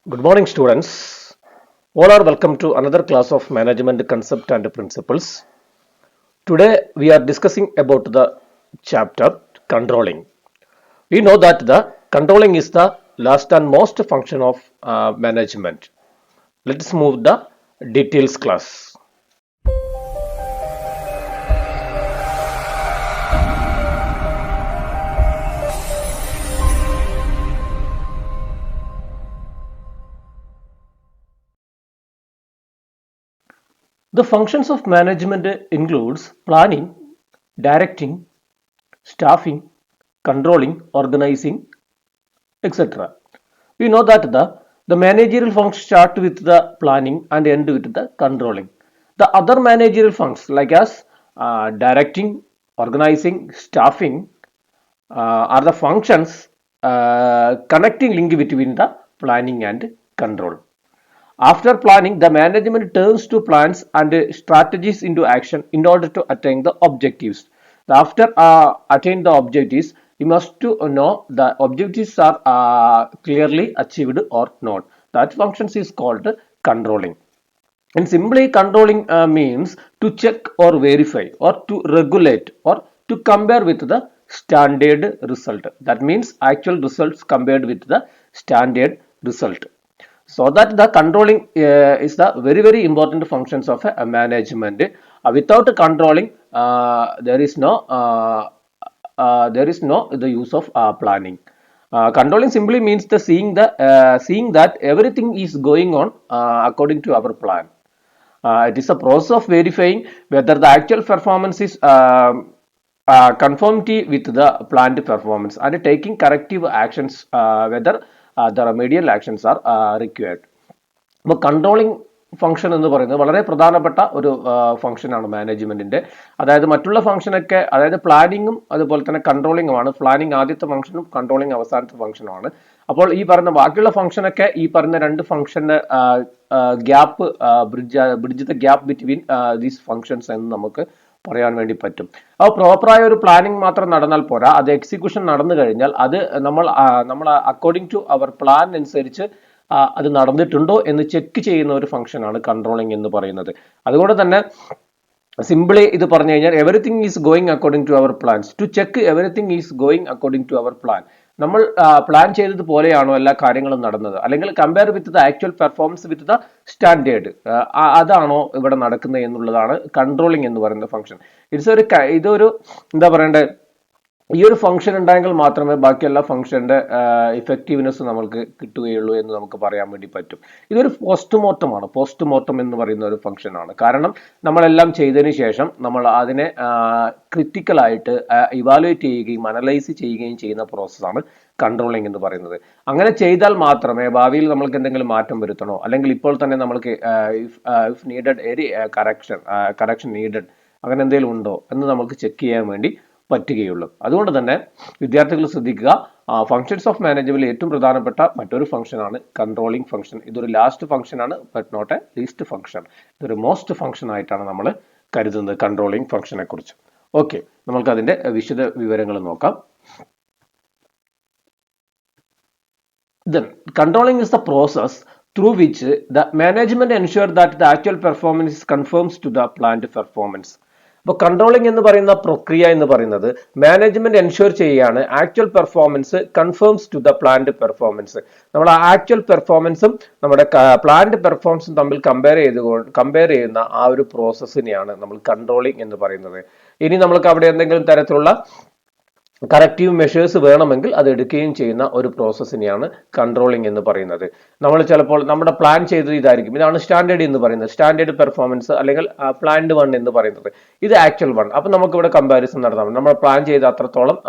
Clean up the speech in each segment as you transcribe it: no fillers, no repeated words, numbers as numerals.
Good morning, students. All are welcome to another class of management concept and principles. Today, we are discussing about the chapter controlling. We know that the controlling is the last and most function of management. Let's move the details class. The functions of management includes planning, directing, staffing, controlling, organizing, etc. We know that the managerial functions start with the planning and end with the controlling. The other managerial functions like as directing, organizing, staffing are the functions connecting link between the planning and control. After planning, the management turns to plans and strategies into action in order to attain the objectives. After attain the objectives, we must to know the objectives are clearly achieved or not. That function is called controlling. And simply controlling means to check or verify or to regulate or to compare with the standard result. That means actual results compared with the standard result. So that the controlling is the very important functions of a management. Without controlling, there is no the use of planning. Controlling simply means the seeing that everything is going on according to our plan. It is a process of verifying whether the actual performance is conformity with the planned performance and taking corrective actions whether the remedial actions are required. അപ്പോൾ controlling function എന്ന് പറയുന്നത് വളരെ പ്രധാനപ്പെട്ട ഒരു ഫംഗ്ഷനാണ് മാനേജ്മെന്റിന്റെ. അതായത് മറ്റുള്ള ഫംഗ്ഷനൊക്കെ, അതായത് പ്ലാനിങ്ങും അതുപോലെ തന്നെ കൺട്രോളിങ്ങുമാണ്. പ്ലാനിങ് ആദ്യത്തെ ഫംഗ്ഷനും കൺട്രോളിങ് അവസാനത്തെ ഫംഗ്ഷനുമാണ്. അപ്പോൾ ഈ പറയുന്ന ബാക്കിയുള്ള ഫംഗ്ഷനൊക്കെ ഈ പറയുന്ന രണ്ട് ഫംഗ്ഷന്റെ gap bridge the gap between these functions എന്ന് നമുക്ക് പറയാൻ വേണ്ടി പറ്റും. അപ്പോൾ പ്രോപ്പറായ ഒരു പ്ലാനിങ് മാത്രം നടന്നാൽ പോരാ, അത് എക്സിക്യൂഷൻ നടന്നു കഴിഞ്ഞാൽ അത് നമ്മൾ അക്കോർഡിംഗ് ടു അവർ പ്ലാൻ അനുസരിച്ച് അത് നടന്നിട്ടുണ്ടോ എന്ന് ചെക്ക് ചെയ്യുന്ന ഒരു ഫംഗ്ഷനാണ് കൺട്രോളിംഗ് എന്ന് പറയുന്നത്. അതുകൊണ്ട് തന്നെ സിംപിളി ഇത് പറഞ്ഞു കഴിഞ്ഞാൽ everything is going according to our plans. To check everything is going according to our plan. നമ്മൾ പ്ലാൻ ചെയ്തതുപോലെയാണോ എല്ലാ കാര്യങ്ങളും നടന്നത്, അല്ലെങ്കിൽ compare with the actual performance with the standard, അതാണോ ഇവിടെ നടക്കുന്നത് എന്നുള്ളതാണ് കൺട്രോളിംഗ് എന്ന് പറയുന്ന ഫംഗ്ഷൻ. ഇതൊരു എന്താ പറയണ്ടേ, ഈ ഒരു ഫംഗ്ഷൻ ഉണ്ടെങ്കിൽ മാത്രമേ ബാക്കി എല്ലാ ഫംഗ്ഷന്റെ ഇഫക്റ്റീവ്നെസ് നമുക്ക് കിട്ടുകയുള്ളൂ എന്ന് നമുക്ക് പറയാൻ വേണ്ടി പറ്റും. ഇതൊരു പോസ്റ്റ്മോർട്ടമാണ്. പോസ്റ്റ്മോർട്ടം എന്ന് പറയുന്ന ഒരു ഫംഗ്ഷനാണ്. കാരണം നമ്മളെല്ലാം ചെയ്തതിന് ശേഷം നമ്മൾ അതിനെ ക്രിറ്റിക്കലായിട്ട് ഇവാലുവേറ്റ് ചെയ്യുകയും അനലൈസ് ചെയ്യുകയും ചെയ്യുന്ന പ്രോസസ്സാണ് കൺട്രോളിംഗ് എന്ന് പറയുന്നത്. അങ്ങനെ ചെയ്താൽ മാത്രമേ ഭാവിയിൽ നമ്മൾക്ക് എന്തെങ്കിലും മാറ്റം വരുത്തണോ, അല്ലെങ്കിൽ ഇപ്പോൾ തന്നെ നമ്മൾക്ക് if needed any correction needed അങ്ങനെ എന്തെങ്കിലും ഉണ്ടോ എന്ന് നമുക്ക് ചെക്ക് ചെയ്യാൻ വേണ്ടി പറ്റുകയുള്ളൂ. അതുകൊണ്ട് തന്നെ വിദ്യാർത്ഥികൾ ശ്രദ്ധിക്കുക, ഫങ്ഷൻസ് ഓഫ് മാനേജ്മെന്റിൽ ഏറ്റവും പ്രധാനപ്പെട്ട മറ്റൊരു ഫംഗ്ഷനാണ് കൺട്രോളിംഗ് ഫംഗ്ഷൻ. ഇതൊരു ലാസ്റ്റ് ഫംഗ്ഷനാണ്, but not a least function. ഇതൊരു മോസ്റ്റ് ഫംഗ്ഷൻ ആയിട്ടാണ് നമ്മൾ കരുതുന്നത് കൺട്രോളിംഗ് ഫംഗ്ഷനെ കുറിച്ച്. ഓക്കെ, നമുക്ക് അതിന്റെ വിശദ വിവരങ്ങൾ നോക്കാം. Then controlling is the process through which the management ensure that the actual performance conforms to the planned performance. അപ്പോൾ കൺട്രോളിംഗ് എന്ന് പറയുന്ന പ്രക്രിയ എന്ന് പറയുന്നത് മാനേജ്മെന്റ് എൻഷുർ ചെയ്യുകയാണ് actual performance confirms to the planned performance. നമ്മൾ ആക്ച്വൽ പെർഫോമൻസും നമ്മുടെ പ്ലാൻഡ് പെർഫോമൻസും തമ്മിൽ കമ്പയർ ചെയ്യുന്ന ആ ഒരു പ്രോസസ്സിനെയാണ് നമ്മൾ കൺട്രോളിംഗ് എന്ന് പറയുന്നത്. ഇനി നമ്മൾക്ക് അവിടെ എന്തെങ്കിലും തരത്തിലുള്ള കറക്റ്റീവ് മെഷേഴ്സ് വേണമെങ്കിൽ അത് എടുക്കുകയും ചെയ്യുന്ന ഒരു പ്രോസസ്സിനെയാണ് കൺട്രോളിംഗ് എന്ന് പറയുന്നത്. നമ്മൾ ചിലപ്പോൾ നമ്മുടെ പ്ലാൻ ചെയ്തത് ഇതായിരിക്കും, ഇതാണ് സ്റ്റാൻഡേർഡ് എന്ന് പറയുന്നത്, സ്റ്റാൻഡേർഡ് പെർഫോമൻസ് അല്ലെങ്കിൽ പ്ലാൻഡ് വൺ എന്ന് പറയുന്നത്, ഇത് ആക്ച്വൽ വൺ. അപ്പം നമുക്ക് ഇവിടെ കമ്പാരിസൺ നടത്താം. നമ്മൾ പ്ലാൻ ചെയ്ത അത്രത്തോളം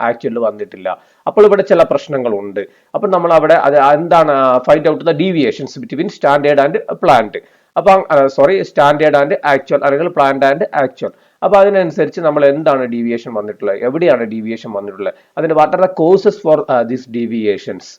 ആക്ച്വലിൽ വന്നിട്ടില്ല, അപ്പോൾ ഇവിടെ ചില പ്രശ്നങ്ങളുണ്ട്. അപ്പം നമ്മൾ അവിടെ അത് എന്താണ് find out the deviations between standard and planned. അപ്പം സ്റ്റാൻഡേർഡ് ആൻഡ് ആക്ച്വൽ അല്ലെങ്കിൽ പ്ലാൻഡ് ആൻഡ് ആക്ച്വൽ. അപ്പോൾ അതിനനുസരിച്ച് നമ്മൾ എന്താണ് ഡീവിയേഷൻ വന്നിട്ടുള്ളത്, എവിടെയാണ് ഡീവിയേഷൻ വന്നിട്ടുള്ളത്, അതിന്റെ what are the causes for this deviations,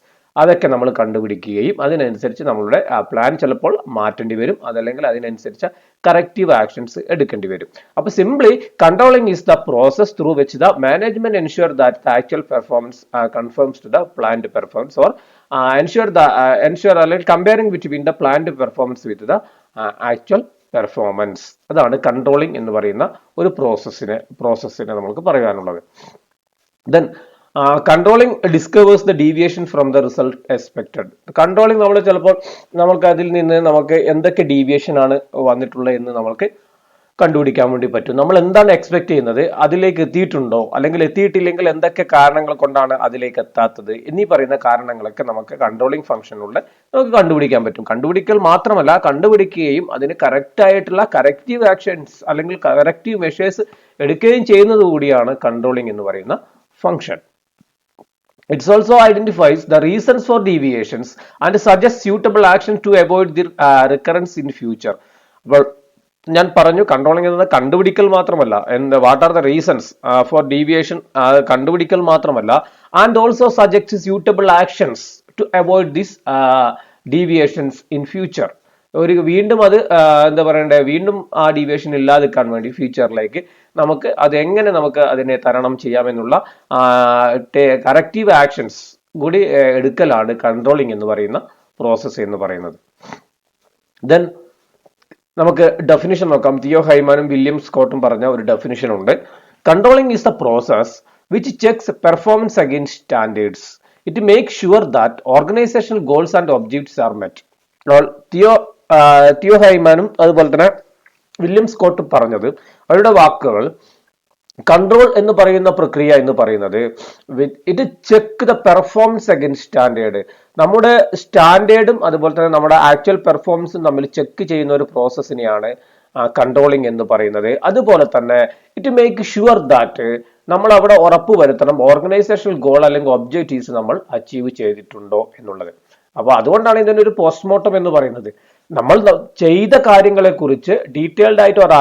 അതൊക്കെ നമ്മൾ കണ്ടുപിടിക്കുകയും അതിനനുസരിച്ച് നമ്മളുടെ പ്ലാൻ ചിലപ്പോൾ മാറ്റേണ്ടി വരും, അതല്ലെങ്കിൽ അതിനനുസരിച്ച് കറക്റ്റീവ് ആക്ഷൻസ് എടുക്കേണ്ടി വരും. അപ്പോൾ simply controlling is the process through which the management ensure that the actual performance confirms to the planned performance or ensure അല്ലെങ്കിൽ comparing between the planned performance with the actual performance. അതാണ് controlling എന്ന് പറയുന്ന ഒരു പ്രോസസ്സിനെ നമുക്ക് പറയാനുള്ളത്. Then controlling discovers the deviation from the result expected. Controlling നമ്മൾ ചിലപ്പോൾ നമുക്ക് അതിൽ നിന്ന് നമുക്ക് എന്തൊക്കെ ഡീവിയേഷൻ ആണ് വന്നിട്ടുള്ളത് എന്ന് നമുക്ക് കണ്ടുപിടിക്കാൻ വേണ്ടി പറ്റും. നമ്മൾ എന്താണ് എക്സ്പെക്ട് ചെയ്യുന്നത്, അതിലേക്ക് എത്തിയിട്ടുണ്ടോ, അല്ലെങ്കിൽ എത്തിയിട്ടില്ലെങ്കിൽ എന്തൊക്കെ കാരണങ്ങൾ കൊണ്ടാണ് അതിലേക്ക് എത്താത്തത് എന്നീ പറയുന്ന കാരണങ്ങളൊക്കെ നമുക്ക് കൺട്രോളിംഗ് ഫംഗ്ഷനിലൂടെ നമുക്ക് കണ്ടുപിടിക്കാൻ പറ്റും. കണ്ടുപിടിക്കൽ മാത്രമല്ല, കണ്ടുപിടിക്കുകയും അതിന് കറക്റ്റ് ആയിട്ടുള്ള കറക്റ്റീവ് ആക്ഷൻസ് അല്ലെങ്കിൽ കറക്റ്റീവ് മെഷേഴ്സ് എടുക്കുകയും ചെയ്യുന്നത് കൂടിയാണ് കൺട്രോളിംഗ് എന്ന് പറയുന്ന function. It also identifies the reasons for deviations and suggests suitable action to avoid their recurrence in future. അപ്പോൾ ഞാൻ പറഞ്ഞു, കൺട്രോളിംഗ് എന്നത് കണ്ടുപിടിക്കൽ മാത്രമല്ല, what are the reasons for deviation കണ്ടുപിടിക്കൽ മാത്രമല്ല, and also suggests suitable actions to avoid this deviations in future. വീണ്ടും അത് എന്താ പറയണ്ടേ, വീണ്ടും ആ ഡീവിയേഷൻ ഇല്ലാതിരിക്കാൻ വേണ്ടി ഫ്യൂച്ചറിലേക്ക് നമുക്ക് അതെങ്ങനെ നമുക്ക് അതിനെ തരണം ചെയ്യാമെന്നുള്ള കറക്റ്റീവ് ആക്ഷൻസ് കൂടി എടുക്കലാണ് കൺട്രോളിംഗ് എന്ന് പറയുന്ന പ്രോസസ്സ് എന്ന് പറയുന്നത്. ദെൻ നമുക്ക് ഡെഫിനിഷൻ നോക്കാം. തിയോ ഹൈമാനും വില്യം സ്കോട്ടും പറഞ്ഞ ഒരു ഡെഫിനിഷൻ ഉണ്ട്. Controlling is the process which checks performance against standards. It make sure that organisational goals and objects are met. Theo ഹൈമാനും അതുപോലെ തന്നെ വില്യം സ്കോട്ടും പറഞ്ഞത്, അവരുടെ വാക്കുകൾ, കൺട്രോൾ എന്ന് പറയുന്ന പ്രക്രിയ എന്ന് പറയുന്നത് it check the performance against standard. നമ്മുടെ സ്റ്റാൻഡേർഡും അതുപോലെ തന്നെ നമ്മുടെ ആക്ച്വൽ പെർഫോമൻസും തമ്മിൽ ചെക്ക് ചെയ്യുന്ന ഒരു പ്രോസസ്സിനെയാണ് കൺട്രോളിംഗ് എന്ന് പറയുന്നത്. അതുപോലെ തന്നെ ഇറ്റ് മേക്ക് ഷുവർ ദാറ്റ് നമ്മൾ അവിടെ ഉറപ്പ് വരുത്തണം ഓർഗനൈസേഷണൽ ഗോൾ അല്ലെങ്കിൽ ഒബ്ജക്റ്റീവ്സ് നമ്മൾ അച്ചീവ് ചെയ്തിട്ടുണ്ടോ എന്നുള്ളത്. അപ്പൊ അതുകൊണ്ടാണ് ഇതിന്റെ ഒരു പോസ്റ്റ്മോർട്ടം എന്ന് പറയുന്നത്. നമ്മൾ ചെയ്ത കാര്യങ്ങളെ കുറിച്ച് ഡീറ്റെയിൽഡ് ആയിട്ട് ഒരു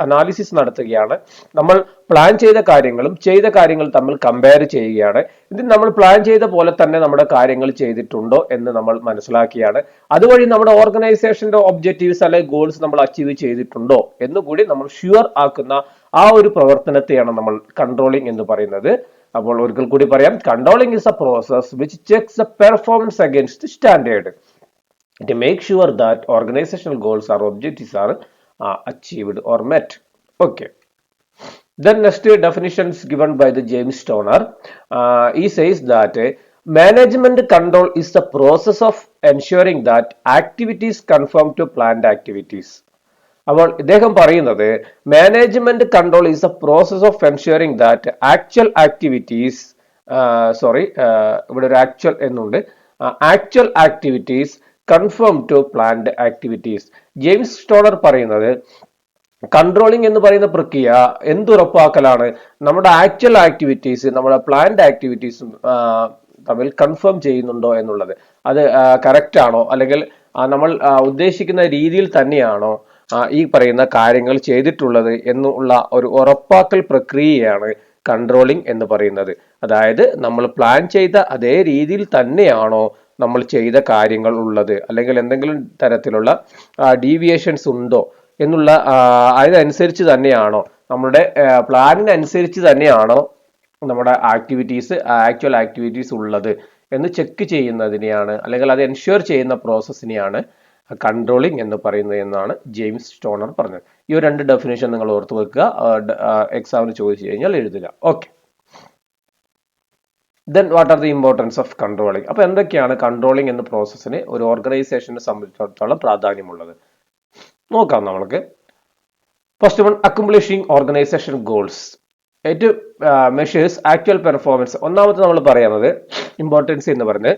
അനാലിസിസ് നടത്തുകയാണ്. നമ്മൾ പ്ലാൻ ചെയ്ത കാര്യങ്ങൾ തമ്മിൽ കമ്പയർ ചെയ്യുകയാണ്. ഇത് നമ്മൾ പ്ലാൻ ചെയ്ത പോലെ തന്നെ നമ്മുടെ കാര്യങ്ങൾ ചെയ്തിട്ടുണ്ടോ എന്ന് നമ്മൾ മനസ്സിലാക്കിയാണ്. അതുവഴി നമ്മുടെ ഓർഗനൈസേഷന്റെ ഒബ്ജക്റ്റീവ്സ് അല്ലെങ്കിൽ ഗോൾസ് നമ്മൾ അച്ചീവ് ചെയ്തിട്ടുണ്ടോ എന്നുകൂടി നമ്മൾ ഷ്യൂർ ആക്കുന്ന ആ ഒരു പ്രവർത്തനത്തെയാണ് നമ്മൾ കൺട്രോളിംഗ് എന്ന് പറയുന്നത്. അപ്പോൾ ഒരിക്കൽ കൂടി പറയാം, controlling is a process which checks the performance against standard. It makes sure that organizational goals or objectives are achieved or met. Okay. Then next definitions given by the James Stoner. He says that management control is the process of ensuring that activities conform to planned activities. അപ്പോൾ ഇദ്ദേഹം പറയുന്നത് management control is a process of ensuring that actual activities ഇവിടെ ഒരു actual എന്നുണ്ട്, actual activities confirm to planned activities. James Stoner പറയുന്നത് controlling എന്ന് പറയുന്ന പ്രക്രിയ എന്തുറപ്പാക്കലാണ്, നമ്മുടെ ആക്ച്വൽ ആക്ടിവിറ്റീസ് നമ്മുടെ പ്ലാൻഡ് ആക്ടിവിറ്റീസും തമ്മിൽ കൺഫേം ചെയ്യുന്നുണ്ടോ എന്നുള്ളത്. അത് കറക്റ്റ് ആണോ, അല്ലെങ്കിൽ നമ്മൾ ഉദ്ദേശിക്കുന്ന രീതിയിൽ തന്നെയാണോ ഈ പറയുന്ന കാര്യങ്ങൾ ചെയ്തിട്ടുള്ളത് എന്നുള്ള ഒരു ഉറപ്പാക്കൽ പ്രക്രിയയാണ് കൺട്രോളിംഗ് എന്ന് പറയുന്നത്. അതായത് നമ്മൾ പ്ലാൻ ചെയ്ത അതേ രീതിയിൽ തന്നെയാണോ നമ്മൾ ചെയ്ത കാര്യങ്ങൾ ഉള്ളത്, അല്ലെങ്കിൽ എന്തെങ്കിലും തരത്തിലുള്ള ഡീവിയേഷൻസ് ഉണ്ടോ എന്നുള്ള അതിനനുസരിച്ച് തന്നെയാണോ, നമ്മുടെ പ്ലാനിനനുസരിച്ച് തന്നെയാണോ നമ്മുടെ ആക്ച്വൽ ആക്ടിവിറ്റീസ് ഉള്ളത് എന്ന് ചെക്ക് ചെയ്യുന്നതിനെയാണ്, അല്ലെങ്കിൽ അത് എൻഷുർ ചെയ്യുന്ന പ്രോസസ്സിനെയാണ് കൺട്രോളിംഗ് എന്ന് പറയുന്നത് എന്നാണ് ജെയിംസ് സ്റ്റോണർ പറഞ്ഞത്. ഈ ഒരു രണ്ട് ഡെഫിനേഷൻ നിങ്ങൾ ഓർത്ത് വെക്കുക, എക്സാമിന് ചോദിച്ചു കഴിഞ്ഞാൽ എഴുതുക. Okay. Then what are the importance of controlling. അപ്പൊ എന്തൊക്കെയാണ് കൺട്രോളിംഗ് എന്ന പ്രോസസ്സിന് ഒരു ഓർഗനൈസേഷനെ സംബന്ധിച്ചിടത്തോളം പ്രാധാന്യമുള്ളത് നോക്കാം നമ്മൾക്ക്. First one, accomplishing organisation goals. ഏറ്റവും മെഷേഴ്സ് ആക്ച്വൽ പെർഫോമൻസ്. ഒന്നാമത്തെ നമ്മൾ പറയുന്നത് ഇമ്പോർട്ടൻസ് എന്ന് പറഞ്ഞ്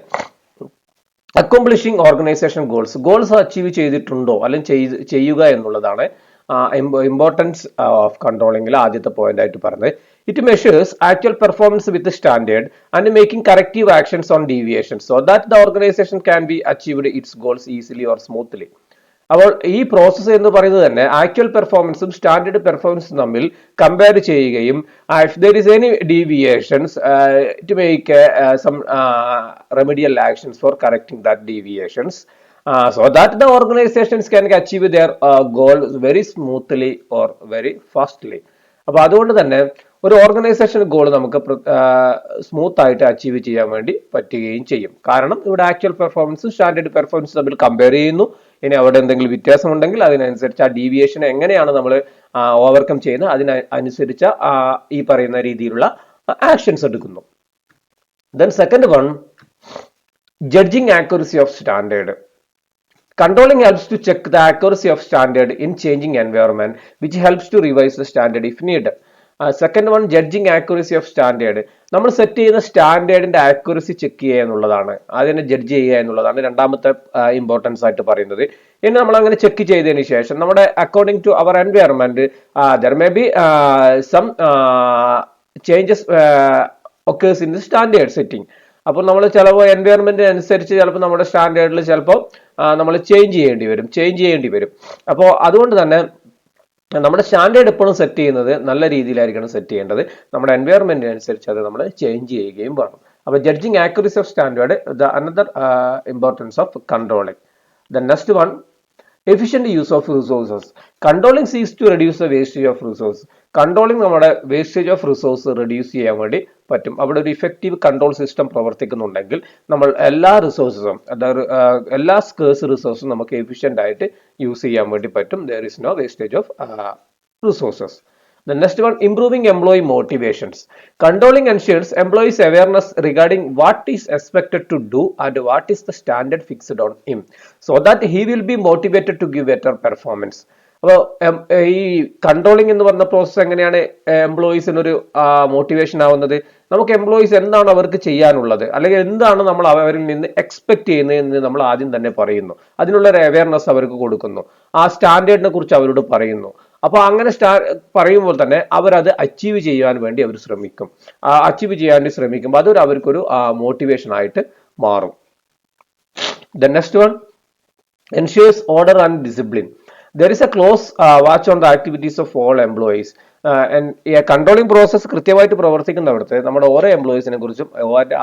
അക്കംപ്ലിഷിംഗ് ഓർഗനൈസേഷൻ ഗോൾസ് അച്ചീവ് ചെയ്തിട്ടുണ്ടോ അല്ലെങ്കിൽ ചെയ്യുക എന്നുള്ളതാണ് ഇമ്പോർട്ടൻസ് ഓഫ് കൺട്രോളിംഗിൽ ആദ്യത്തെ പോയിന്റ് ആയിട്ട് പറഞ്ഞത്. It measures actual performance with standard and making corrective actions on deviations so that the organisation can be achieved it's goals easily or smoothly. അപ്പോൾ ഈ process എന്ന് പറയുന്നത് തന്നെ ആക്ച്വൽ പെർഫോമൻസും സ്റ്റാൻഡേർഡ് പെർഫോമൻസും തമ്മിൽ കമ്പയർ ചെയ്യുകയും if there is any deviations to make some remedial actions for correcting that deviations so that the organizations can achieve their goal very smoothly or very fastly. അപ്പൊ അതുകൊണ്ട് തന്നെ ഒരു ഓർഗനൈസേഷൻ ഗോൾ നമുക്ക് smooth ആയിട്ട് achieve ചെയ്യാൻ വേണ്ടി പറ്റുകയും ചെയ്യും. കാരണം ഇവിടെ ആക്ച്വൽ പെർഫോമൻസും സ്റ്റാൻഡേർഡ് പെർഫോമൻസ് തമ്മിൽ കമ്പയർ ചെയ്യുന്നു. ഇനി അവിടെ എന്തെങ്കിലും വ്യത്യാസം ഉണ്ടെങ്കിൽ അതിനനുസരിച്ച് ആ ഡീവിയേഷൻ എങ്ങനെയാണ് നമ്മൾ ഓവർകം ചെയ്യുന്നത് അതിനനുസരിച്ച് ഈ പറയുന്ന രീതിയിലുള്ള ആക്ഷൻസ് എടുക്കുന്നു. Then second one, judging accuracy of standard. Controlling helps to check the accuracy of standard in changing environment, which helps to revise the standard if needed. Second one, judging accuracy of standard. നമ്മൾ set ചെയ്യുന്ന സ്റ്റാൻഡേർഡിന്റെ accuracy check ചെയ്യുക എന്നുള്ളതാണ്, അതിനെ judge ചെയ്യുക എന്നുള്ളതാണ് രണ്ടാമത്തെ importance ആയിട്ട് പറയുന്നത്. ഇനി നമ്മൾ അങ്ങനെ ചെക്ക് ചെയ്തതിന് ശേഷം നമ്മുടെ according to our environment there may be some changes occurs in the standard setting. അപ്പോൾ നമ്മൾ ചിലപ്പോൾ എൻവയറമെന്റ് അനുസരിച്ച് ചിലപ്പോൾ നമ്മുടെ സ്റ്റാൻഡേർഡിൽ ചിലപ്പോൾ നമ്മൾ ചേഞ്ച് ചെയ്യേണ്ടി വരും. അപ്പോൾ അതുകൊണ്ട് തന്നെ നമ്മുടെ സ്റ്റാൻഡേർഡ് എപ്പോഴും സെറ്റ് ചെയ്യുന്നത് നല്ല രീതിയിലായിരിക്കണം സെറ്റ് ചെയ്യേണ്ടത്. നമ്മുടെ എൻവയറമെന്റ് അനുസരിച്ച് അത് നമ്മൾ ചേഞ്ച് ചെയ്യുകയും വേണം. അപ്പോൾ judging accuracy of standard the another importance of controlling. The next one, efficient use of resources. Controlling seeks to reduce the wastage of resources. Controlling നമ്മുടെ വേസ്റ്റേജ് ഓഫ് റിസോഴ്സ് റെഡ്യൂസ് ചെയ്യാൻ വേണ്ടി പറ്റും. അവിടെ ഒരു ഇഫക്റ്റീവ് കൺട്രോൾ സിസ്റ്റം പ്രവർത്തിക്കുന്നുണ്ടെങ്കിൽ നമ്മൾ എല്ലാ റിസോഴ്സസും, അതായത് എല്ലാ സ്കേഴ്സ് റിസോഴ്സും നമുക്ക് എഫിഷ്യന്റ് ആയിട്ട് യൂസ് ചെയ്യാൻ വേണ്ടി പറ്റും. There is no wastage of resources. The next one, improving employee motivations. Controlling ensures employees' awareness regarding what is expected to do and what is the standard fixed on him, so that he will be motivated to give better performance. അപ്പോൾ ഈ controlling എന്ന് പറഞ്ഞ process എങ്ങനെയാണ് എംപ്ലോയീസിനൊരു motivation ആവുന്നത്? നമുക്ക് employees എന്താണ് അവർക്ക് ചെയ്യാനുള്ളത്, അല്ലെങ്കിൽ എന്താണ് നമ്മൾ അവരിൽ നിന്ന് എക്സ്പെക്ട് ചെയ്യുന്നത് എന്ന് നമ്മൾ ആദ്യം തന്നെ പറയുന്നു. അതിനുള്ള ഒരു അവയർനെസ് അവർക്ക് കൊടുക്കുന്നു. ആ സ്റ്റാൻഡേർഡിനെ കുറിച്ച് അവരോട് പറയുന്നു. അപ്പൊ അങ്ങനെ പറയുമ്പോൾ തന്നെ അവരത് അച്ചീവ് ചെയ്യാൻ വേണ്ടി അവർ ശ്രമിക്കും. അച്ചീവ് ചെയ്യാൻ ശ്രമിക്കുമ്പോൾ അതൊരു അവർക്കൊരു മോട്ടിവേഷൻ ആയിട്ട് മാറും. The next one, ensures order and discipline. There is a close watch on the activities of all employees. Controlling process കൃത്യമായിട്ട് പ്രവർത്തിക്കുന്നിടത്ത് നമ്മുടെ ഓരോ എംപ്ലോയീസിനെ കുറിച്ചും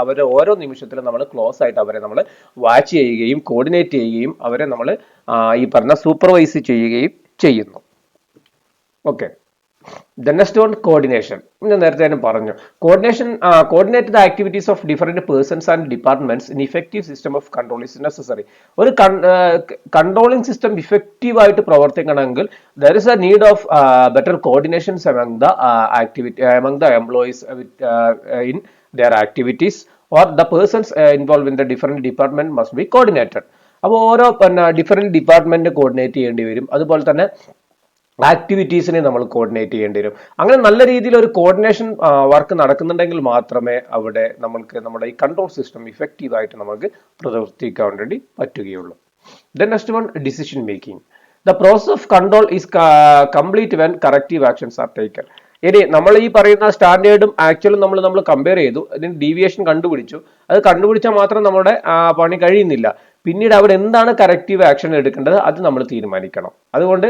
അവരുടെ ഓരോ നിമിഷത്തിലും നമ്മൾ ക്ലോസ് ആയിട്ട് അവരെ നമ്മൾ വാച്ച് ചെയ്യുകയും കോർഡിനേറ്റ് ചെയ്യുകയും അവരെ നമ്മൾ ഈ പറഞ്ഞ സൂപ്പർവൈസ് ചെയ്യുകയും ചെയ്യുന്നു. Okay. The next one, coordination. ഞാൻ നേരത്തെ തന്നെ പറഞ്ഞു, coordinate the activities of different persons and departments in effective system of control is necessary. ഒരു കൺട്രോളിംഗ് സിസ്റ്റം ഇഫക്റ്റീവ് ആയിട്ട് പ്രവർത്തിക്കണമെങ്കിൽ there is a need of better coordinations among the employees in their activities, or the persons involved in the different department must be coordinated. അപ്പോൾ ഓരോ different department coordinate ചെയ്യേണ്ടി വരും. അതുപോലെ തന്നെ ആക്ടിവിറ്റീസിനെ നമ്മൾ coordinate ചെയ്യേണ്ടി വരും. അങ്ങനെ നല്ല രീതിയിൽ ഒരു കോർഡിനേഷൻ വർക്ക് നടക്കുന്നുണ്ടെങ്കിൽ മാത്രമേ അവിടെ നമ്മൾക്ക് നമ്മുടെ ഈ കൺട്രോൾ സിസ്റ്റം ഇഫക്റ്റീവ് ആയിട്ട് നമുക്ക് പ്രവർത്തിക്കാൻ വേണ്ടി പറ്റുകയുള്ളൂ. Then next one, decision making. The process of control is complete when corrective actions are taken. ഇനി നമ്മൾ ഈ പറയുന്ന സ്റ്റാൻഡേർഡും ആക്ച്വലും നമ്മൾ കമ്പയർ ചെയ്തു, അതിന് ഡീവിയേഷൻ കണ്ടുപിടിച്ചു. അത് കണ്ടുപിടിച്ചാൽ മാത്രം നമ്മുടെ പണി കഴിയുന്നില്ല. പിന്നീട് അവിടെ എന്താണ് കറക്റ്റീവ് ആക്ഷൻ എടുക്കേണ്ടത് അത് നമ്മൾ തീരുമാനിക്കണം. അതുകൊണ്ട്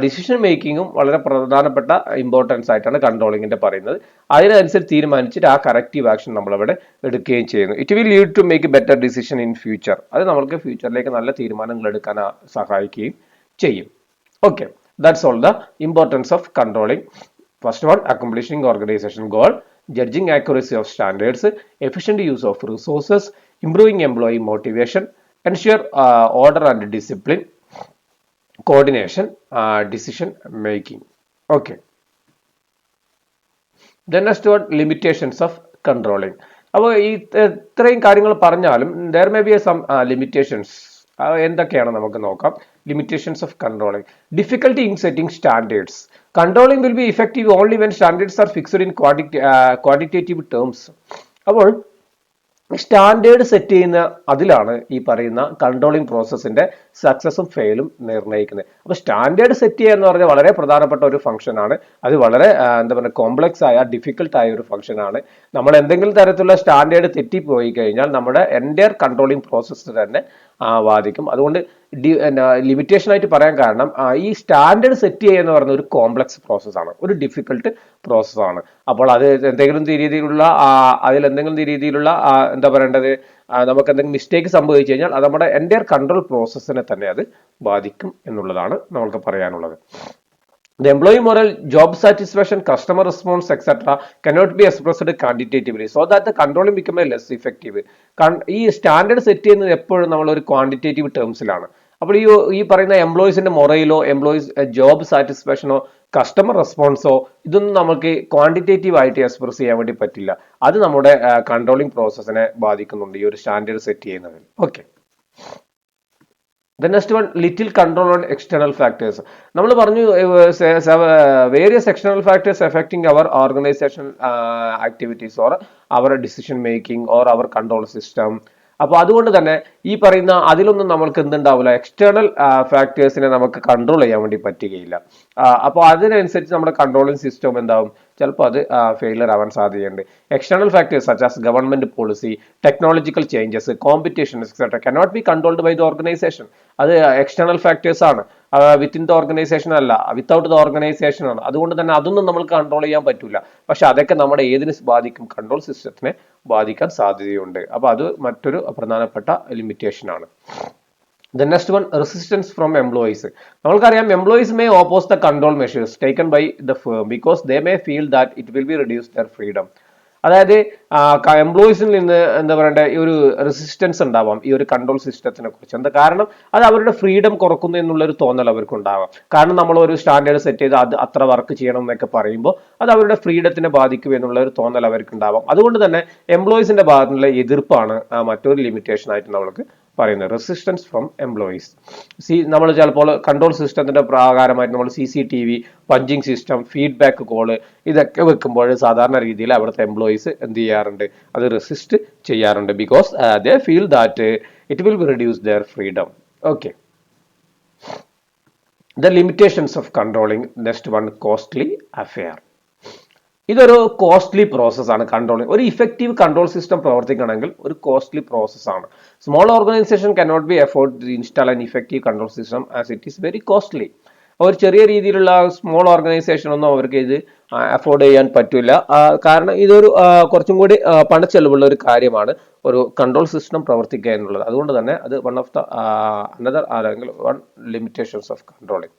ഡിസിഷൻ മേക്കിങ്ങും വളരെ പ്രധാനപ്പെട്ട ഇമ്പോർട്ടൻസ് ആയിട്ടാണ് കൺട്രോളിങ്ങിന്റെ പറയുന്നത്. അതിനനുസരിച്ച് തീരുമാനിച്ചിട്ട് ആ കറക്റ്റീവ് ആക്ഷൻ നമ്മളവിടെ എടുക്കുകയും ചെയ്യുന്നു. It will lead to make better decision in future. അത് നമുക്ക് ഫ്യൂച്ചറിലേക്ക് നല്ല തീരുമാനങ്ങൾ എടുക്കാൻ സഹായിക്കുകയും ചെയ്യും. Okay, that's all the importance of controlling. First one, accomplishing organisation goal, judging accuracy of standards, efficient use of resources, improving employee motivation, ensure order and discipline, coordination, decision making. Okay. Then next one, limitations of controlling. അപ്പോൾ ഈ ഇത്രയും കാര്യങ്ങൾ പറഞ്ഞാലും there may be some limitations. എന്തൊക്കെയാണ് നമുക്ക് നോക്കാം. Limitations of controlling. Difficulty in setting standards. Controlling will be effective only when standards R fixed in quantitative terms. അപ്പോൾ standard set ചെയ്യുന്ന അതിലാണ് ഈ പറയുന്ന കൺട്രോളിംഗ് പ്രോസസ്സിന്റെ സക്സസും ഫെയിലും നിർണ്ണയിക്കുന്നത്. അപ്പോൾ സ്റ്റാൻഡേർഡ് സെറ്റ് ചെയ്യുക എന്ന് പറഞ്ഞാൽ വളരെ പ്രധാനപ്പെട്ട ഒരു ഫംഗ്ഷനാണ്. അത് വളരെ എന്താ പറയുക കോംപ്ലക്സ് ആയ ഡിഫിക്കൽട്ട് ആയ ഒരു ഫംഗ്ഷനാണ്. നമ്മൾ എന്തെങ്കിലും തരത്തിലുള്ള സ്റ്റാൻഡേർഡ് തെറ്റിപ്പോയി കഴിഞ്ഞാൽ നമ്മുടെ എൻ്റയർ കൺട്രോളിംഗ് പ്രോസസ്സ് തന്നെ ബാധിക്കും. അതുകൊണ്ട് ലിമിറ്റേഷൻ ആയിട്ട് പറയാൻ കാരണം ഈ സ്റ്റാൻഡേർഡ് സെറ്റ് ചെയ്യുക എന്ന് പറയുന്ന ഒരു കോംപ്ലക്സ് പ്രോസസ്സാണ്, ഒരു ഡിഫിക്കൽട്ട് പ്രോസസ്സാണ്. അപ്പോൾ അത് എന്തെങ്കിലും രീതിയിലുള്ള എന്താ പറയേണ്ടത്, നമുക്ക് എന്തെങ്കിലും മിസ്റ്റേക്ക് സംഭവിച്ചു കഴിഞ്ഞാൽ അത് നമ്മുടെ എൻ്റയർ കൺട്രോൾ പ്രോസസ്സിനെ തന്നെ അത് ബാധിക്കും എന്നുള്ളതാണ് നമുക്ക് പറയാനുള്ളത്. The employee morale, job satisfaction, customer response, etc. cannot be expressed quantitatively, so that the controlling become less effective. ഈ സ്റ്റാൻഡേർഡ് സെറ്റ് ചെയ്യുന്നത് എപ്പോഴും നമ്മൾ ഒരു ക്വാണ്ടിറ്റേറ്റീവ് ടേംസിലാണ്. അപ്പോൾ ഈ പറയുന്ന എംപ്ലോയീസിന്റെ മൊറയിലോ എംപ്ലോയീസ് ജോബ് സാറ്റിസ്ഫാക്ഷനോ കസ്റ്റമർ റെസ്പോൺസോ ഇതൊന്നും നമുക്ക് ക്വാണ്ടിറ്റേറ്റീവ് ആയിട്ട് എക്സ്പ്രസ് ചെയ്യാൻ വേണ്ടി പറ്റില്ല. അത് നമ്മുടെ കൺട്രോളിംഗ് പ്രോസസ്സിനെ ബാധിക്കുന്നുണ്ട് ഈ ഒരു സ്റ്റാൻഡേർഡ് സെറ്റ് ചെയ്യുന്നതിൽ. Okay. The next one, little control on external factors. നമ്മൾ പറഞ്ഞു various external factors affecting our organizational activities or our decision making or our control system. അപ്പോൾ അതുകൊണ്ട് തന്നെ ഈ പറയുന്ന അതിലൊന്നും നമ്മൾക്ക് എന്തുണ്ടാവില്ല, എക്സ്റ്റേണൽ ഫാക്ടേഴ്സിനെ നമുക്ക് കൺട്രോൾ ചെയ്യാൻ വേണ്ടി പറ്റുകയില്ല. അപ്പോൾ അതിനനുസരിച്ച് നമ്മുടെ കൺട്രോളിംഗ് സിസ്റ്റം എന്താവും, ചിലപ്പോൾ അത് ഫെയിലർ ആവാൻ സാധ്യതയുണ്ട്. External factors such as government policy, technological changes, competition etcetera cannot be controlled by the organisation. അത് എക്സ്റ്റേണൽ ഫാക്ടേഴ്സ് ആണ്, വിത്തിൻ ദ ഓർഗനൈസേഷൻ അല്ല, വിത്തൗട്ട് ദ ഓർഗനൈസേഷൻ ആണ്. അതുകൊണ്ട് തന്നെ അതൊന്നും നമ്മൾ കൺട്രോൾ ചെയ്യാൻ പറ്റില്ല. പക്ഷെ അതൊക്കെ നമ്മുടെ ഏതിനെ ബാധിക്കും, കൺട്രോൾ സിസ്റ്റത്തിനെ ബാധിക്കാൻ സാധ്യതയുണ്ട്. അപ്പൊ അത് മറ്റൊരു പ്രധാനപ്പെട്ട ലിമിറ്റേഷൻ ആണ്. The next one, resistance from employees. നമ്മൾക്കറിയാം employees may oppose the control measures taken by the firm because they may feel that it will be reduce their freedom. അതായത് എംപ്ലോയീസിൽ നിന്ന് എന്താ പറയണ്ടേ ഈ ഒരു റെസിസ്റ്റൻസ് ഉണ്ടാവാം ഈ ഒരു കൺട്രോൾ സിസ്റ്റത്തിനെ കുറിച്ച്. എന്താ കാരണം, അത് അവരുടെ ഫ്രീഡം കുറക്കുന്നു എന്നുള്ളൊരു തോന്നൽ അവർക്ക് ഉണ്ടാവാം. കാരണം നമ്മൾ ഒരു സ്റ്റാൻഡേർഡ് സെറ്റ് ചെയ്ത് അത് അത്ര വർക്ക് ചെയ്യണം എന്നൊക്കെ പറയുമ്പോൾ അത് അവരുടെ ഫ്രീഡത്തിനെ ബാധിക്കും എന്നുള്ള ഒരു തോന്നൽ അവർക്ക് ഉണ്ടാവാം. അതുകൊണ്ട് തന്നെ എംപ്ലോയീസിന്റെ ഭാഗത്തുനിന്നുള്ള എതിർപ്പാണ് മറ്റൊരു ലിമിറ്റേഷൻ ആയിട്ട് നമ്മൾക്ക് പറയുന്നത്, റെസിസ്റ്റൻസ് ഫ്രം എംപ്ലോയീസ്. നമ്മൾ ചിലപ്പോൾ കൺട്രോൾ സിസ്റ്റത്തിന്റെ പ്രകാരമായിട്ട് നമ്മൾ CCTV, punching system, feedback call ഇതൊക്കെ വെക്കുമ്പോൾ സാധാരണ രീതിയിൽ അവിടുത്തെ എംപ്ലോയീസ് എന്ത് ചെയ്യാറുണ്ട്, അത് റെസിസ്റ്റ് ചെയ്യാറുണ്ട്. Because they feel that it will reduce their freedom. Okay. The limitations of controlling. Next one, costly affair. ഇതൊരു കോസ്റ്റ്ലി പ്രോസസ്സാണ് കൺട്രോളിംഗ്. ഒരു ഇഫക്റ്റീവ് കൺട്രോൾ സിസ്റ്റം പ്രവർത്തിക്കണമെങ്കിൽ ഒരു കോസ്റ്റ്ലി പ്രോസസ്സാണ്. Small organisation cannot be afford to install an effective control system as it is very costly. ഒരു ചെറിയ രീതിയിലുള്ള small organisation ഒന്നും അവർക്ക് ഇത് അഫോർഡ് ചെയ്യാൻ പറ്റില്ല. കാരണം ഇതൊരു കുറച്ചും കൂടി പണച്ചെലവുള്ള ഒരു കാര്യമാണ് ഒരു കൺട്രോൾ സിസ്റ്റം പ്രവർത്തിക്കുക എന്നുള്ളത്. അതുകൊണ്ട് തന്നെ അത് വൺ ഓഫ് ദ അനദർ അല്ലെങ്കിൽ വൺ ലിമിറ്റേഷൻസ് ഓഫ് കൺട്രോളിംഗ്.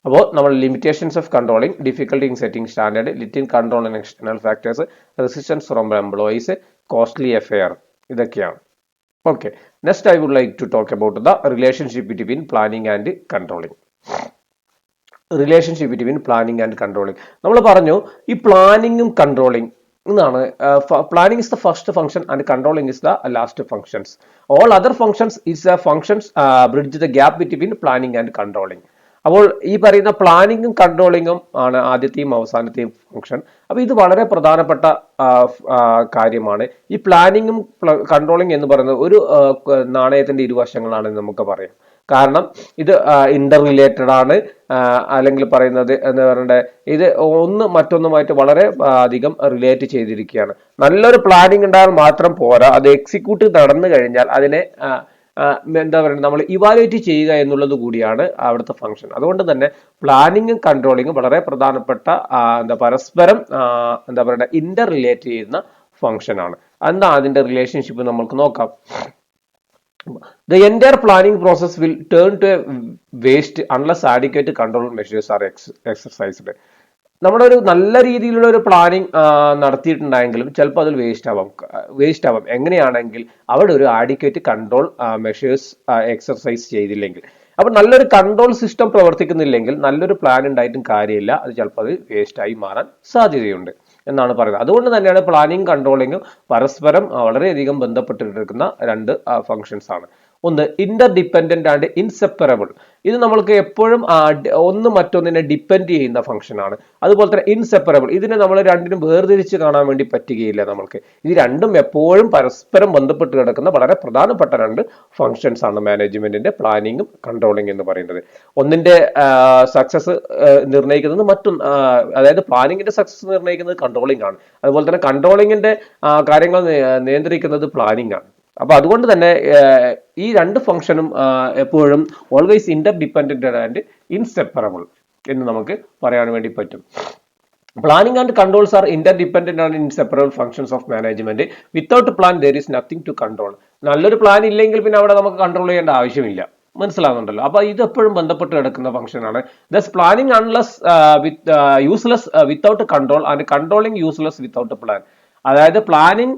അപ്പോൾ നമ്മൾ limitations of controlling, difficulty in setting standard, little control in external factors, resistance from employees, costly affair, ഇതൊക്കെയാണ്. Okay. Next I would like to talk about the relationship between planning and controlling. Relationship between planning and controlling. നമ്മൾ പറഞ്ഞു ഈ പ്ലാനിങ്ങും controlling എന്നാണ്. Planning is the first function and controlling is the last functions. All other functions is A functions bridge the gap between planning and controlling. അപ്പോൾ ഈ പറയുന്ന പ്ലാനിങ്ങും കൺട്രോളിങ്ങും ആണ് ആദ്യത്തെയും അവസാനത്തെയും ഫംഗ്ഷൻ. അപ്പോൾ ഇത് വളരെ പ്രധാനപ്പെട്ട കാര്യമാണ്. ഈ പ്ലാനിങ്ങും കൺട്രോളിംഗ് എന്ന് പറയുന്നത് ഒരു നാണയത്തിന്റെ ഇരുവശങ്ങളാണെന്ന് നമുക്ക് പറയാം. കാരണം ഇത് ഇന്റർ റിലേറ്റഡ് ആണ്, അല്ലെങ്കിൽ പറയുന്നത് എന്താ പറയണ്ടേ, ഇത് ഒന്ന് മറ്റൊന്നുമായിട്ട് വളരെ അധികം റിലേറ്റ് ചെയ്തിരിക്കുകയാണ്. നല്ലൊരു പ്ലാനിങ് ഉണ്ടായാൽ മാത്രം പോരാ, അത് എക്സിക്യൂട്ട് നടന്നു കഴിഞ്ഞാൽ അതിനെ എന്താ പറയുക, നമ്മൾ ഇവാലുവേറ്റ് ചെയ്യുക എന്നുള്ളത് കൂടിയാണ് അവിടുത്തെ ഫംഗ്ഷൻ. അതുകൊണ്ട് തന്നെ പ്ലാനിങ്ങും കൺട്രോളിങ്ങും വളരെ പ്രധാനപ്പെട്ട പരസ്പരം എന്താ പറയുക ഇന്റർ റിലേറ്റ് ചെയ്യുന്ന ഫംഗ്ഷൻ ആണ്. എന്താ അതിന്റെ റിലേഷൻഷിപ്പ് നമുക്ക് നോക്കാം. The entire planning process will turn to a waste unless adequate control measures are exercised. നമ്മുടെ ഒരു നല്ല രീതിയിലുള്ള ഒരു പ്ലാനിങ് നടത്തിയിട്ടുണ്ടായെങ്കിലും ചിലപ്പോൾ അതിൽ വേസ്റ്റ് ആവാം. എങ്ങനെയാണെങ്കിൽ അവിടെ ഒരു ആഡിക്വേറ്റ് കൺട്രോൾ മെഷേഴ്സ് എക്സർസൈസ് ചെയ്തില്ലെങ്കിൽ. അപ്പൊ നല്ലൊരു കൺട്രോൾ സിസ്റ്റം പ്രവർത്തിക്കുന്നില്ലെങ്കിൽ നല്ലൊരു പ്ലാൻ ഉണ്ടായിട്ടും കാര്യമില്ല, അത് ചിലപ്പോൾ അത് വേസ്റ്റ് ആയി മാറാൻ സാധ്യതയുണ്ട് എന്നാണ് പറയുന്നത്. അതുകൊണ്ട് തന്നെയാണ് പ്ലാനിങ് കൺട്രോളിങ്ങും പരസ്പരം വളരെയധികം ബന്ധപ്പെട്ടിരിക്കുന്ന രണ്ട് ഫങ്ഷൻസ് ആണ്. ഒന്ന് ഇന്റർ ഡിപ്പെൻഡന്റ് ആൻഡ് ഇൻസെപ്പറബിൾ. ഇത് നമ്മൾക്ക് എപ്പോഴും ഒന്ന് മറ്റൊന്നിനെ ഡിപ്പെൻഡ് ചെയ്യുന്ന ഫംഗ്ഷൻ ആണ്. അതുപോലെ തന്നെ ഇൻസെപ്പറബിൾ, ഇതിനെ നമ്മൾ രണ്ടിനും വേർതിരിച്ച് കാണാൻ വേണ്ടി പറ്റുകയില്ല നമ്മൾക്ക്. ഇത് രണ്ടും എപ്പോഴും പരസ്പരം ബന്ധപ്പെട്ട് കിടക്കുന്ന വളരെ പ്രധാനപ്പെട്ട രണ്ട് ഫങ്ഷൻസ് ആണ് മാനേജ്മെന്റിന്റെ പ്ലാനിങ്ങും കൺട്രോളിംഗ് എന്ന് പറയുന്നത്. ഒന്നിന്റെ സക്സസ് നിർണ്ണയിക്കുന്നത് അതായത് പ്ലാനിങ്ങിന്റെ സക്സസ് നിർണ്ണയിക്കുന്നത് കൺട്രോളിംഗ് ആണ്. അതുപോലെ തന്നെ കൺട്രോളിങ്ങിന്റെ കാര്യങ്ങൾ നിയന്ത്രിക്കുന്നത് പ്ലാനിംഗ് ആണ്. അപ്പൊ അതുകൊണ്ട് തന്നെ ഈ രണ്ട് ഫംഗ്ഷനും എപ്പോഴും always interdependent and inseparable എന്ന് നമുക്ക് പറയാൻ വേണ്ടി പറ്റും. Planning and controls are interdependent and inseparable functions of management. Without plan there is nothing to control. നല്ലൊരു പ്ലാൻ ഇല്ലെങ്കിൽ പിന്നെ അവിടെ നമുക്ക് കൺട്രോൾ ചെയ്യേണ്ട ആവശ്യമില്ല. മനസ്സിലാകുന്നുണ്ടല്ലോ. അപ്പൊ ഇത് എപ്പോഴും ബന്ധപ്പെട്ട് കിടക്കുന്ന ഫംഗ്ഷനാണ്. Thus planning unless useless without control and controlling useless without plan. അതായത് പ്ലാനിങ്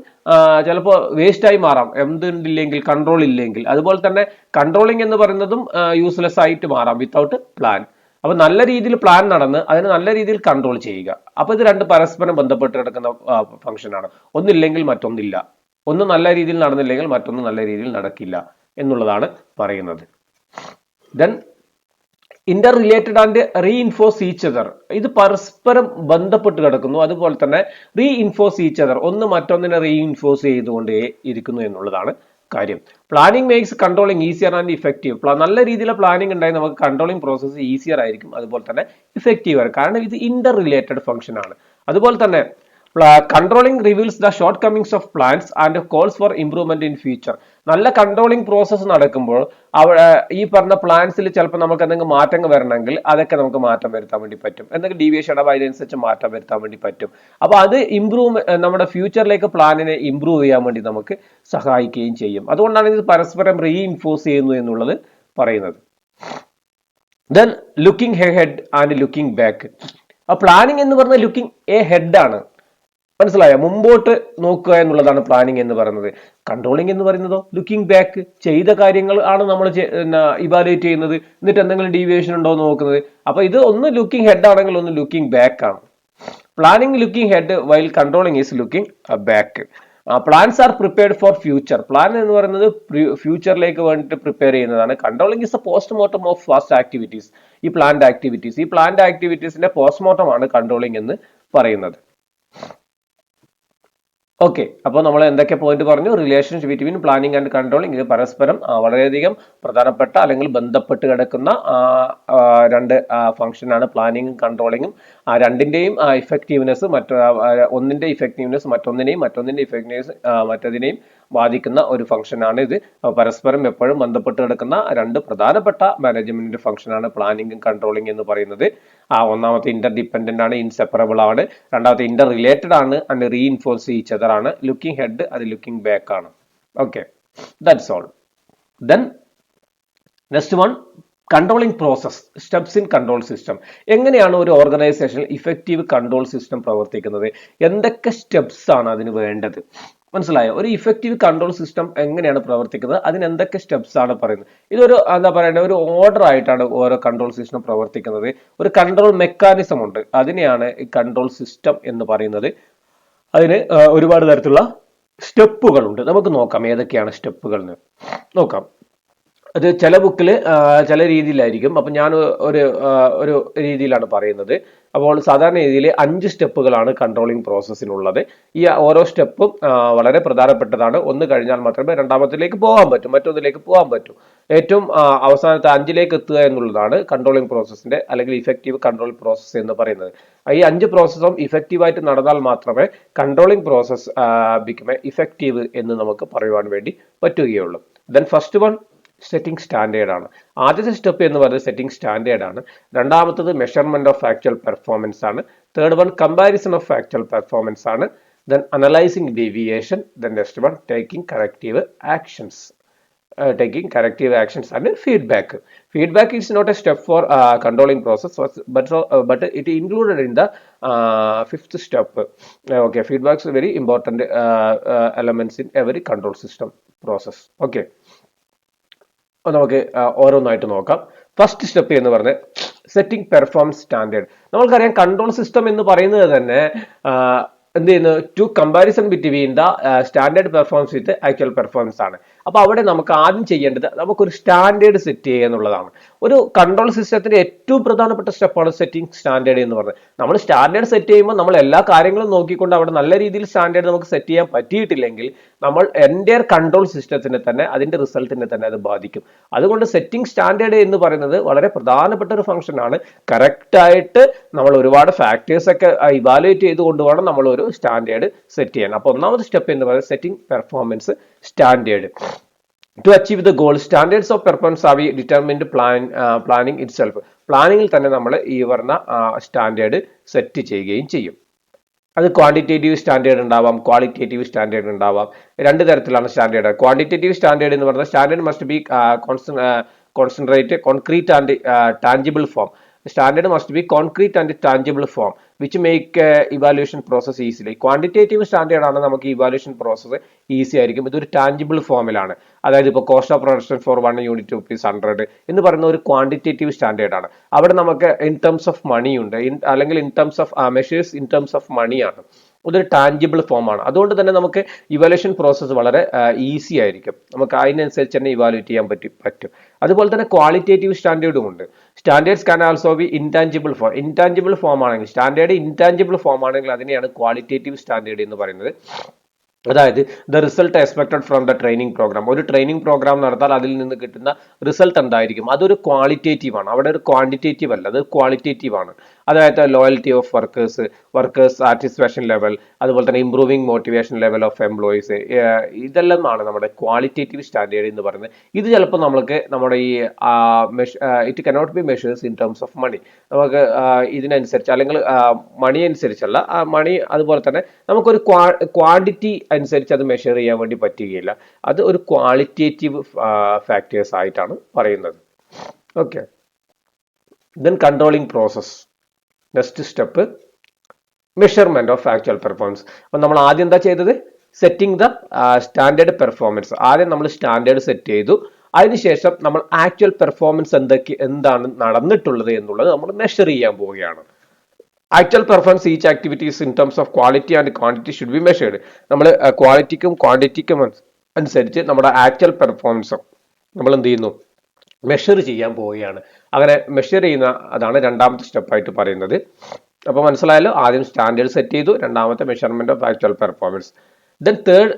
ചിലപ്പോൾ വേസ്റ്റ് ആയി മാറാം എന്തുണ്ടില്ലെങ്കിൽ, കൺട്രോൾ ഇല്ലെങ്കിൽ. അതുപോലെ തന്നെ കൺട്രോളിങ് എന്ന് പറയുന്നതും യൂസ്ലെസ് ആയിട്ട് മാറാം വിത്തൗട്ട് പ്ലാൻ. അപ്പൊ നല്ല രീതിയിൽ പ്ലാൻ നടന്ന് അതിനെ നല്ല രീതിയിൽ കൺട്രോൾ ചെയ്യുക. അപ്പൊ ഇത് രണ്ട് പരസ്പരം ബന്ധപ്പെട്ട് കിടക്കുന്ന ഫംഗ്ഷനാണ്. ഒന്നില്ലെങ്കിൽ മറ്റൊന്നില്ല, ഒന്ന് നല്ല രീതിയിൽ നടന്നില്ലെങ്കിൽ മറ്റൊന്ന് നല്ല രീതിയിൽ നടക്കില്ല എന്നുള്ളതാണ് പറയുന്നത്. Then Inter related and reinforce each other. ഇത് പരസ്പരം ബന്ധപ്പെട്ട് കിടക്കുന്നു. അതുപോലെ തന്നെ റീഇൻഫോഴ്സ് ഈച്ച് അതർ, ഒന്ന് മറ്റൊന്നിനെ റീഇൻഫോഴ്സ് ചെയ്തുകൊണ്ടേ ഇരിക്കുന്നു എന്നുള്ളതാണ് കാര്യം. Planning makes controlling easier and effective. നല്ല രീതിയിലുള്ള പ്ലാനിങ് ഉണ്ടായി നമുക്ക് കൺട്രോളിങ് പ്രോസസ്സ് ഈസിയർ ആയിരിക്കും, അതുപോലെ തന്നെ ഇഫക്റ്റീവ് ആയിരിക്കും. കാരണം ഇത് ഇന്റർ റിലേറ്റഡ് ഫംഗ്ഷൻ ആണ്. അതുപോലെ തന്നെ controlling reveals the shortcomings of plans and calls for improvement in future. നല്ല കൺട്രോളിംഗ് പ്രോസസ്സ് നടക്കുമ്പോൾ ഈ പറഞ്ഞ പ്ലാൻസിൽ ചിലപ്പോൾ നമുക്ക് എന്തെങ്കിലും മാറ്റങ്ങൾ വരണമെങ്കിൽ അതൊക്കെ നമുക്ക് മാറ്റം വരുത്താൻ വേണ്ടി പറ്റും. എന്തെങ്കിലും ഡീവിയേഷൻ ഉണ്ടാവും, അതിനനുസരിച്ച് മാറ്റം വരുത്താൻ വേണ്ടി പറ്റും. അപ്പൊ അത് നമ്മുടെ ഫ്യൂച്ചറിലേക്ക് പ്ലാനിനെ ഇംപ്രൂവ് ചെയ്യാൻ വേണ്ടി നമുക്ക് സഹായിക്കുകയും ചെയ്യും. അതുകൊണ്ടാണ് ഇത് പരസ്പരം റീഇൻഫോഴ്സ് ചെയ്യുന്നു എന്നുള്ളത് പറയുന്നത്. Then looking head and looking back. Planning എന്ന് പറഞ്ഞാൽ ലുക്കിംഗ് എ ഹെഡ് ആണ്. മനസ്സിലായോ? മുമ്പോട്ട് നോക്കുക എന്നുള്ളതാണ് പ്ലാനിങ് എന്ന് പറയുന്നത്. കൺട്രോളിംഗ് എന്ന് പറയുന്നതോ ലുക്കിംഗ് ബാക്ക്, ചെയ്ത കാര്യങ്ങൾ ആണ് നമ്മൾ ഇവാലുവേറ്റ് ചെയ്യുന്നത്, എന്നിട്ട് എന്തെങ്കിലും ഡീവിയേഷൻ ഉണ്ടോ എന്ന് നോക്കുന്നത്. അപ്പൊ ഇത് ഒന്ന് ലുക്കിംഗ് ഹെഡ് ആണെങ്കിൽ ഒന്ന് ലുക്കിംഗ് ബാക്ക് ആണ്. Planning looking ahead while controlling is looking back. Plans are prepared for future. Plan എന്ന് പറയുന്നത് ഫ്യൂച്ചറിലേക്ക് വേണ്ടിയിട്ട് പ്രിപ്പയർ ചെയ്യുന്നതാണ്. Controlling is a postmortem of past activities. ഈ പ്ലാൻഡ് ആക്ടിവിറ്റീസിന്റെ പോസ്റ്റ്മോർട്ടം ആണ് കൺട്രോളിംഗ് എന്ന് പറയുന്നത്. ഓക്കെ, അപ്പോൾ നമ്മൾ എന്തൊക്കെ പോയിന്റ് പറഞ്ഞു? Relationship between planning and controlling. ഇത് പരസ്പരം വളരെയധികം പ്രധാനപ്പെട്ട അല്ലെങ്കിൽ ബന്ധപ്പെട്ട് കിടക്കുന്ന രണ്ട് ഫംഗ്ഷനാണ് പ്ലാനിങ്ങും കൺട്രോളിങ്ങും. രണ്ടിന്റെയും ഇഫക്റ്റീവ്നെസ് ഒന്നിന്റെ ഇഫക്റ്റീവ്നെസ് മറ്റൊന്നിന്റെ ഇഫക്റ്റീവ്നെസ് മറ്റതിനെയും ബാധിക്കുന്ന ഒരു ഫംഗ്ഷനാണ് ഇത്. പരസ്പരം എപ്പോഴും ബന്ധപ്പെട്ട് കിടക്കുന്ന രണ്ട് പ്രധാനപ്പെട്ട മാനേജ്മെന്റ് ഫംഗ്ഷനാണ് പ്ലാനിങ്ങും കൺട്രോളിംഗ് എന്ന് പറയുന്നത്. ഒന്നാമത്തെ ഇന്റർ ഡിപ്പെൻഡന്റ് ആണ്, ഇൻസെപ്പറബിൾ ആണ്. രണ്ടാമത്തെ ഇന്റർ റിലേറ്റഡ് ആണ് ആൻഡ് റീഇൻഫോഴ്സ് ഈച്ച് അതർ ആണ്. ലുക്കിംഗ് ഹെഡ് അത് ലുക്കിംഗ് ബാക്ക് ആണ്. Okay, that's all. Then next one, controlling process, steps in control system. എങ്ങനെയാണ് ഒരു ഓർഗനൈസേഷനിൽ ഇഫക്റ്റീവ് കൺട്രോൾ സിസ്റ്റം പ്രവർത്തിക്കുന്നത്? എന്തൊക്കെ സ്റ്റെപ്സ് ആണ് അതിന് വേണ്ടത്? മനസ്സിലായോ? ഒരു ഇഫക്റ്റീവ് കൺട്രോൾ സിസ്റ്റം എങ്ങനെയാണ് പ്രവർത്തിക്കുന്നത്, അതിന് എന്തൊക്കെ സ്റ്റെപ്സ് ആണ് പറയുന്നത്? ഇതൊരു എന്താ പറയുക, ഒരു ഓർഡർ ആയിട്ടാണ് ഓരോ കൺട്രോൾ സിസ്റ്റം പ്രവർത്തിക്കുന്നത്. ഒരു കൺട്രോൾ മെക്കാനിസം ഉണ്ട്, അതിനെയാണ് ഈ കൺട്രോൾ സിസ്റ്റം എന്ന് പറയുന്നത്. അതിന് ഒരുപാട് തരത്തിലുള്ള സ്റ്റെപ്പുകളുണ്ട്. നമുക്ക് നോക്കാം ഏതൊക്കെയാണ് സ്റ്റെപ്പുകൾ എന്ന് നോക്കാം. അത് ചില ബുക്കിൽ ചില രീതിയിലായിരിക്കും. അപ്പം ഞാൻ ഒരു രീതിയിലാണ് പറയുന്നത്. അപ്പോൾ സാധാരണ രീതിയിൽ 5 സ്റ്റെപ്പുകളാണ് കൺട്രോളിംഗ് പ്രോസസ്സിനുള്ളത്. ഈ ഓരോ സ്റ്റെപ്പും വളരെ പ്രധാനപ്പെട്ടതാണ്. ഒന്ന് കഴിഞ്ഞാൽ മാത്രമേ രണ്ടാമത്തിലേക്ക് പോകാൻ പറ്റൂ, മറ്റൊന്നിലേക്ക് പോകാൻ പറ്റൂ. ഏറ്റവും അവസാനത്തെ 5ലേക്ക് എത്തുക എന്നുള്ളതാണ് കൺട്രോളിംഗ് പ്രോസസ്സിന്റെ അല്ലെങ്കിൽ ഇഫക്റ്റീവ് കൺട്രോൾ പ്രോസസ്സ് എന്ന് പറയുന്നത്. ഈ 5 പ്രോസസ്സും ഇഫക്റ്റീവായിട്ട് നടന്നാൽ മാത്രമേ കൺട്രോളിംഗ് പ്രോസസ്സ് ബിക്കം ഇഫക്റ്റീവ് എന്ന് നമുക്ക് പറയുവാൻ വേണ്ടി പറ്റുകയുള്ളൂ. Then first one, setting standard ആണ്. ആദ്യത്തെ സ്റ്റെപ്പ് എന്ന് പറയുന്നത് സെറ്റിംഗ് സ്റ്റാൻഡേർഡ് ആണ്. രണ്ടാമത്തത് മെഷർമെന്റ് ഓഫ് ആക്ച്വൽ പെർഫോമൻസ് ആണ്. Third one, comparison of actual performance ആണ്. Then analysing deviation. Then next one, taking corrective actions. And feedback. Feedback is not a step for controlling process, but it included in the 5th step. Okay, feedback is very important elements in every control system process. Okay. നമുക്ക് ഓരോന്നായിട്ട് നോക്കാം. First step എന്ന് പറഞ്ഞാൽ setting performance standard. നമ്മൾക്കറിയാം control system എന്ന് പറയുന്നത് തന്നെ എന്ത് ചെയ്യുന്നു, to comparison between the standard performance with actual performance ആണ്. അപ്പൊ അവിടെ നമുക്ക് ആദ്യം ചെയ്യേണ്ടത് നമുക്കൊരു സ്റ്റാൻഡേർഡ് സെറ്റ് ചെയ്യുക എന്നുള്ളതാണ്. ഒരു കൺട്രോൾ സിസ്റ്റത്തിന്റെ ഏറ്റവും പ്രധാനപ്പെട്ട സ്റ്റെപ്പാണ് സെറ്റിംഗ് സ്റ്റാൻഡേർഡ് എന്ന് പറയുന്നത്. നമ്മൾ സ്റ്റാൻഡേർഡ് സെറ്റ് ചെയ്യുമ്പോൾ നമ്മൾ എല്ലാ കാര്യങ്ങളും നോക്കിക്കൊണ്ട് അവിടെ നല്ല രീതിയിൽ സ്റ്റാൻഡേർഡ് നമുക്ക് സെറ്റ് ചെയ്യാൻ പറ്റിയിട്ടില്ലെങ്കിൽ നമ്മൾ എൻ്റയർ കൺട്രോൾ സിസ്റ്റത്തിനെ തന്നെ അതിന്റെ റിസൾട്ടിനെ തന്നെ അത് ബാധിക്കും. അതുകൊണ്ട് സെറ്റിംഗ് സ്റ്റാൻഡേർഡ് എന്ന് പറയുന്നത് വളരെ പ്രധാനപ്പെട്ട ഒരു ഫംഗ്ഷൻ ആണ്. കറക്റ്റ് ആയിട്ട് നമ്മൾ ഒരുപാട് ഫാക്ടേഴ്സ് ഒക്കെ ഇവാലുവേറ്റ് ചെയ്തുകൊണ്ട് വേണം നമ്മൾ ഒരു സ്റ്റാൻഡേർഡ് സെറ്റ് ചെയ്യാൻ. അപ്പൊ ഒന്നാമത്തെ സ്റ്റെപ്പ് എന്ന് പറയുന്നത് setting performance standard. To achieve the goal, standards of performance have determined planning itself. പ്ലാനിങ്ങിൽ തന്നെ നമ്മൾ ഈ പറഞ്ഞ സ്റ്റാൻഡേർഡ് സെറ്റ് ചെയ്യുകയും ചെയ്യും. അത് ക്വാണ്ടിറ്റേറ്റീവ് സ്റ്റാൻഡേർഡ് ഉണ്ടാവാം, ക്വാളിറ്റേറ്റീവ് സ്റ്റാൻഡേർഡ് ഉണ്ടാവാം. രണ്ട് തരത്തിലാണ് സ്റ്റാൻഡേർഡ്. ക്വാണ്ടിറ്റേറ്റീവ് സ്റ്റാൻഡേർഡ് എന്ന് പറഞ്ഞാൽ standard must be concentrate concrete and tangible form. Standard must be concrete and tangible form which make evaluation process easily. Quantitative standard ആണ് നമുക്ക് evaluation process ഈസി ആയിരിക്കും. ഇതൊരു ടാഞ്ചിബിൾ ഫോമിലാണ്. അതായത് ഇപ്പോൾ cost of production four 1 unit rupees 100 എന്ന് പറയുന്ന ഒരു ക്വാണ്ടിറ്റേറ്റീവ് സ്റ്റാൻഡേർഡ് ആണ്. അവിടെ നമുക്ക് ഇൻ ടേംസ് ഓഫ് മണി ഉണ്ട്, അല്ലെങ്കിൽ in terms of measures in terms of മണിയാണ്. ഇതൊരു ടാഞ്ചിബിൾ ഫോമാണ്. അതുകൊണ്ട് തന്നെ നമുക്ക് ഇവാലുവേഷൻ പ്രോസസ്സ് വളരെ ഈസി ആയിരിക്കും. നമുക്ക് അതിനനുസരിച്ച് തന്നെ ഇവാലുവേറ്റ് ചെയ്യാൻ പറ്റും. അതുപോലെ തന്നെ ക്വാളിറ്റേറ്റീവ് സ്റ്റാൻഡേർഡും ഉണ്ട്. Standards can also be intangible form. Intangible form ആണെങ്കിൽ, സ്റ്റാൻഡേർഡ് ഇൻടാഞ്ചിബിൾ ഫോം ആണെങ്കിൽ അതിനെയാണ് ക്വാളിറ്റേറ്റീവ് സ്റ്റാൻഡേർഡ് എന്ന് പറയുന്നത്. അതായത് the result expected from the training programme. ഒരു ട്രെയിനിങ് പ്രോഗ്രാം നടത്താൽ അതിൽ നിന്ന് കിട്ടുന്ന റിസൾട്ട് എന്തായിരിക്കും, അതൊരു ക്വാളിറ്റേറ്റീവ് ആണ്. അവിടെ ഒരു ക്വാണ്ടിറ്റേറ്റീവ് അല്ല, അത് ക്വാളിറ്റേറ്റീവ് ആണ്. അതായത് loyalty of workers satisfaction level, അതുപോലെ തന്നെ improving motivation level of employees, ഇതെല്ലാം ആണ് നമ്മുടെ ക്വാളിറ്റേറ്റീവ് സ്റ്റാൻഡേർഡ് എന്ന് പറയുന്നത്. ഇത് ചിലപ്പോൾ നമ്മൾക്ക് നമ്മുടെ ഈ it cannot be measures in terms of money. നമുക്ക് ഇതിനനുസരിച്ച് അല്ലെങ്കിൽ മണി അനുസരിച്ചല്ല, മണി അതുപോലെ തന്നെ നമുക്കൊരു ക്വാണ്ടിറ്റി അനുസരിച്ച് അത് മെഷർ ചെയ്യാൻ വേണ്ടി പറ്റുകയില്ല. അത് ഒരു ക്വാളിറ്റേറ്റീവ് ഫാക്ടേഴ്സ് ആയിട്ടാണ് പറയുന്നത്. Okay, then controlling process. Next step measurement of actual performance. അപ്പൊ നമ്മൾ ആദ്യം എന്താ ചെയ്തത്, സെറ്റിംഗ് ദ സ്റ്റാൻഡേർഡ് പെർഫോമൻസ്. ആദ്യം നമ്മൾ സ്റ്റാൻഡേർഡ് സെറ്റ് ചെയ്തു. അതിനുശേഷം നമ്മൾ ആക്ച്വൽ പെർഫോമൻസ് എന്താണ് നടന്നിട്ടുള്ളത് എന്നുള്ളത് നമ്മൾ മെഷർ ചെയ്യാൻ പോവുകയാണ്. Actual performance each activities in terms of quality and quantity should be measured. നമ്മൾ ക്വാളിറ്റിക്കും ക്വാണ്ടിറ്റിക്കും അനുസരിച്ച് നമ്മുടെ ആക്ച്വൽ പെർഫോമൻസ് നമ്മൾ എന്ത് ചെയ്യുന്നു, മെഷർ ചെയ്യാൻ പോവുകയാണ്. അങ്ങനെ മെഷർ ചെയ്യുന്ന അതാണ് രണ്ടാമത്തെ സ്റ്റെപ്പായിട്ട് പറയുന്നത്. അപ്പോൾ മനസ്സിലായല്ലോ, ആദ്യം സ്റ്റാൻഡേർഡ് സെറ്റ് ചെയ്തു, രണ്ടാമത്തെ measurement of actual performance. Then third,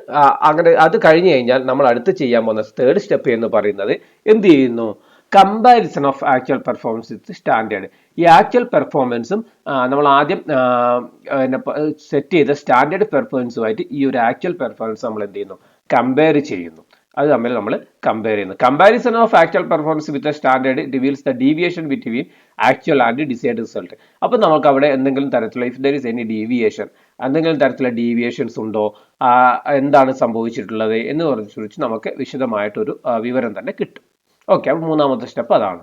അങ്ങനെ അത് കഴിഞ്ഞ് കഴിഞ്ഞാൽ നമ്മൾ അടുത്ത് ചെയ്യാൻ പോകുന്ന തേർഡ് സ്റ്റെപ്പ് എന്ന് പറയുന്നത് എന്ത് ചെയ്യുന്നു, comparison of actual performance with standard. ഈ ആക്ച്വൽ പെർഫോമൻസും നമ്മൾ ആദ്യം സെറ്റ് ചെയ്ത സ്റ്റാൻഡേർഡ് പെർഫോമൻസുമായിട്ട് ഈ ഒരു ആക്ച്വൽ പെർഫോമൻസ് നമ്മൾ എന്ത് ചെയ്യുന്നു, കമ്പയർ ചെയ്യുന്നു. അത് തമ്മിൽ നമ്മൾ കമ്പയർ ചെയ്യുന്നു. Comparison of actual performance with standard reveals the deviation between actual and desired result. അപ്പോൾ നമുക്ക് അവിടെ എന്തെങ്കിലും തരത്തിലുള്ള, if there is any deviation, എന്തെങ്കിലും തരത്തിലുള്ള ഡീവിയേഷൻസ് ഉണ്ടോ, എന്താണ് സംഭവിച്ചിട്ടുള്ളത് എന്ന് കുറിച്ച് നമുക്ക് വിശദമായിട്ടൊരു വിവരം തന്നെ കിട്ടും. ഓക്കെ, അപ്പോൾ മൂന്നാമത്തെ സ്റ്റെപ്പ് അതാണ്.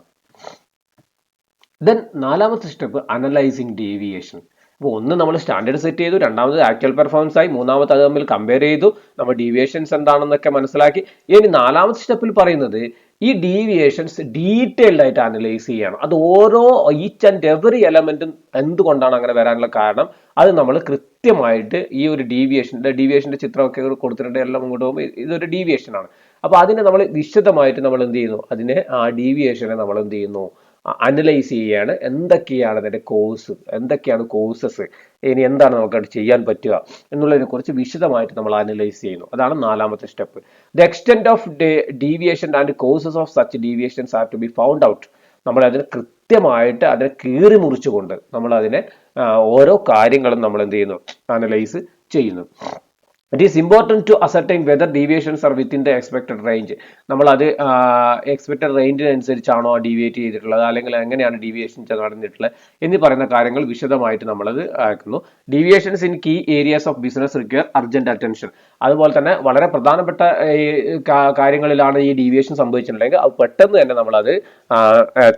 ദെൻ നാലാമത്തെ സ്റ്റെപ്പ് അനലൈസിങ് ഡീവിയേഷൻ. അപ്പോൾ ഒന്ന് നമ്മൾ സ്റ്റാൻഡേർഡ് സെറ്റ് ചെയ്തു, രണ്ടാമത് ആക്ച്വൽ പെർഫോമൻസ് ആയി, മൂന്നാമത്തെ അത് തമ്മിൽ കമ്പയർ ചെയ്തു, നമ്മൾ ഡീവിയേഷൻസ് എന്താണെന്നൊക്കെ മനസ്സിലാക്കി. ഇനി നാലാമത്തെ സ്റ്റെപ്പിൽ പറയുന്നത് ഈ ഡീവിയേഷൻസ് ഡീറ്റെയിൽഡ് ആയിട്ട് അനലൈസ് ചെയ്യണം. അത് ഓരോ ഈച്ച് ആൻഡ് എവറി എലമെന്റും എന്തുകൊണ്ടാണ് അങ്ങനെ വരാനുള്ള കാരണം അത് നമ്മൾ കൃത്യമായിട്ട് ഈ ഒരു ഡീവിയേഷന്റെ ചിത്രമൊക്കെ കൊടുത്തിട്ടുണ്ട്, എല്ലാം ഇങ്ങോട്ട് പോകുമ്പോൾ ഇതൊരു ഡീവിയേഷൻ ആണ്. അപ്പോൾ അതിനെ നമ്മൾ വിശദമായിട്ട് നമ്മൾ എന്ത് ചെയ്യുന്നു, അതിനെ ആ ഡീവിയേഷനെ നമ്മൾ എന്ത് ചെയ്യുന്നു, അനലൈസ് ചെയ്യുകയാണ്. എന്തൊക്കെയാണ് അതിന്റെ കോഴ്സ്, എന്തൊക്കെയാണ് കോഴ്സസ്, ഇനി എന്താണ് നമുക്ക് ചെയ്യാൻ പറ്റുക എന്നുള്ളതിനെ കുറിച്ച് വിശദമായിട്ട് നമ്മൾ അനലൈസ് ചെയ്യുന്നു. അതാണ് നാലാമത്തെ step. The extent of deviation and causes of such deviations are to be found out. നമ്മൾ അതിനെ കൃത്യമായിട്ട് അതിനെ കീറി മുറിച്ചുകൊണ്ട് നമ്മൾ അതിനെ ഓരോ കാര്യങ്ങളും നമ്മൾ എന്ത് ചെയ്യുന്നു, അനലൈസ് ചെയ്യുന്നു. It is important to ascertain whether deviations are within the expected range. നമ്മൾ അത് എക്സ്പെക്റ്റഡ് റേഞ്ചിനനുസരിച്ചാണോ ഡീവിയേറ്റ് ചെയ്തിട്ടുള്ളത്, അല്ലെങ്കിൽ എങ്ങനെയാണ് ഡീവിയേഷൻ നടന്നിട്ടുള്ളത് എന്ന് പറയുന്ന കാര്യങ്ങൾ വിശദമായിട്ട് നമ്മളത് ആക്കുന്നു. Deviations in key areas of business require urgent attention. അതുപോലെ തന്നെ വളരെ പ്രധാനപ്പെട്ട കാര്യങ്ങളിലാണ് ഈ ഡീവിയേഷൻ സംഭവിച്ചിട്ടുണ്ടെങ്കിൽ അത് പെട്ടെന്ന് തന്നെ നമ്മളത്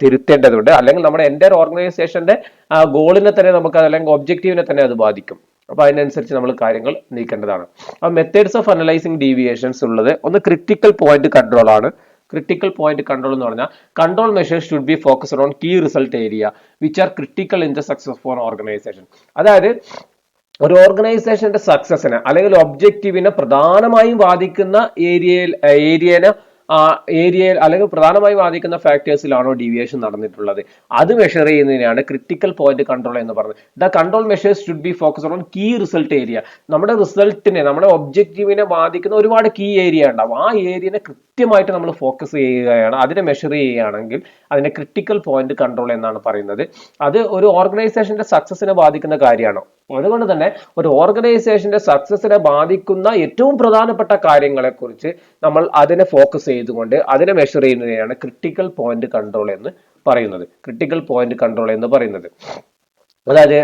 തിരുത്തേണ്ടതുണ്ട്. അല്ലെങ്കിൽ നമ്മുടെ എൻ്റയർ ഓർഗനൈസേഷന്റെ ഗോളിനെ തന്നെ നമുക്ക്, അല്ലെങ്കിൽ ഒബ്ജക്റ്റീവിനെ തന്നെ അത് ബാധിക്കും. അപ്പോൾ അതിനനുസരിച്ച് നമ്മൾ കാര്യങ്ങൾ നീക്കേണ്ടതാണ്. അപ്പോൾ മെത്തേഡ്സ് ഓഫ് അനലൈസിങ് ഡീവിയേഷൻസ് ഉള്ളത് ഒന്ന് ക്രിട്ടിക്കൽ പോയിന്റ് കൺട്രോൾ ആണ്. ക്രിട്ടിക്കൽ പോയിന്റ് കൺട്രോൾ എന്ന് പറഞ്ഞാൽ control measures should be focused on key result area which are critical in the success for organisation. അതായത് ഒരു ഓർഗനൈസേഷന്റെ സക്സസിനെ അല്ലെങ്കിൽ ഒബ്ജക്റ്റീവിനെ പ്രധാനമായും ബാധിക്കുന്ന ഏരിയയിൽ അല്ലെങ്കിൽ പ്രധാനമായും ബാധിക്കുന്ന ഫാക്ടേഴ്സിലാണോ ഡീവിയേഷൻ നടന്നിട്ടുള്ളത് അത് മെഷർ ചെയ്യുന്നതിനാണ് ക്രിട്ടിക്കൽ പോയിന്റ് കൺട്രോൾ എന്ന് പറയുന്നത്. The control measures should be focused on key result area. നമ്മുടെ റിസൾട്ടിനെ, നമ്മുടെ ഒബ്ജക്റ്റീവിനെ ബാധിക്കുന്ന ഒരുപാട് കീ ഏരിയ ഉണ്ടാവും. ആ ഏരിയനെ കൃത്യമായിട്ട് നമ്മൾ ഫോക്കസ് ചെയ്യുകയാണ്, അതിനെ മെഷർ ചെയ്യുകയാണെങ്കിൽ അതിനെ ക്രിട്ടിക്കൽ പോയിന്റ് കൺട്രോൾ എന്നാണ് പറയുന്നത്. അത് ഒരു ഓർഗനൈസേഷന്റെ സക്സസിനെ ബാധിക്കുന്ന കാര്യമാണ്. അതുകൊണ്ട് തന്നെ ഒരു ഓർഗനൈസേഷന്റെ സക്സസിനെ ബാധിക്കുന്ന ഏറ്റവും പ്രധാനപ്പെട്ട കാര്യങ്ങളെക്കുറിച്ച് നമ്മൾ അതിനെ ഫോക്കസ് ചെയ്തുകൊണ്ട് അതിനെ മെഷർ ചെയ്യുന്നതിനെയാണ് ക്രിട്ടിക്കൽ പോയിന്റ് കൺട്രോൾ എന്ന് പറയുന്നത്. ക്രിട്ടിക്കൽ പോയിന്റ് കൺട്രോൾ എന്ന് പറയുന്നത് അതായത്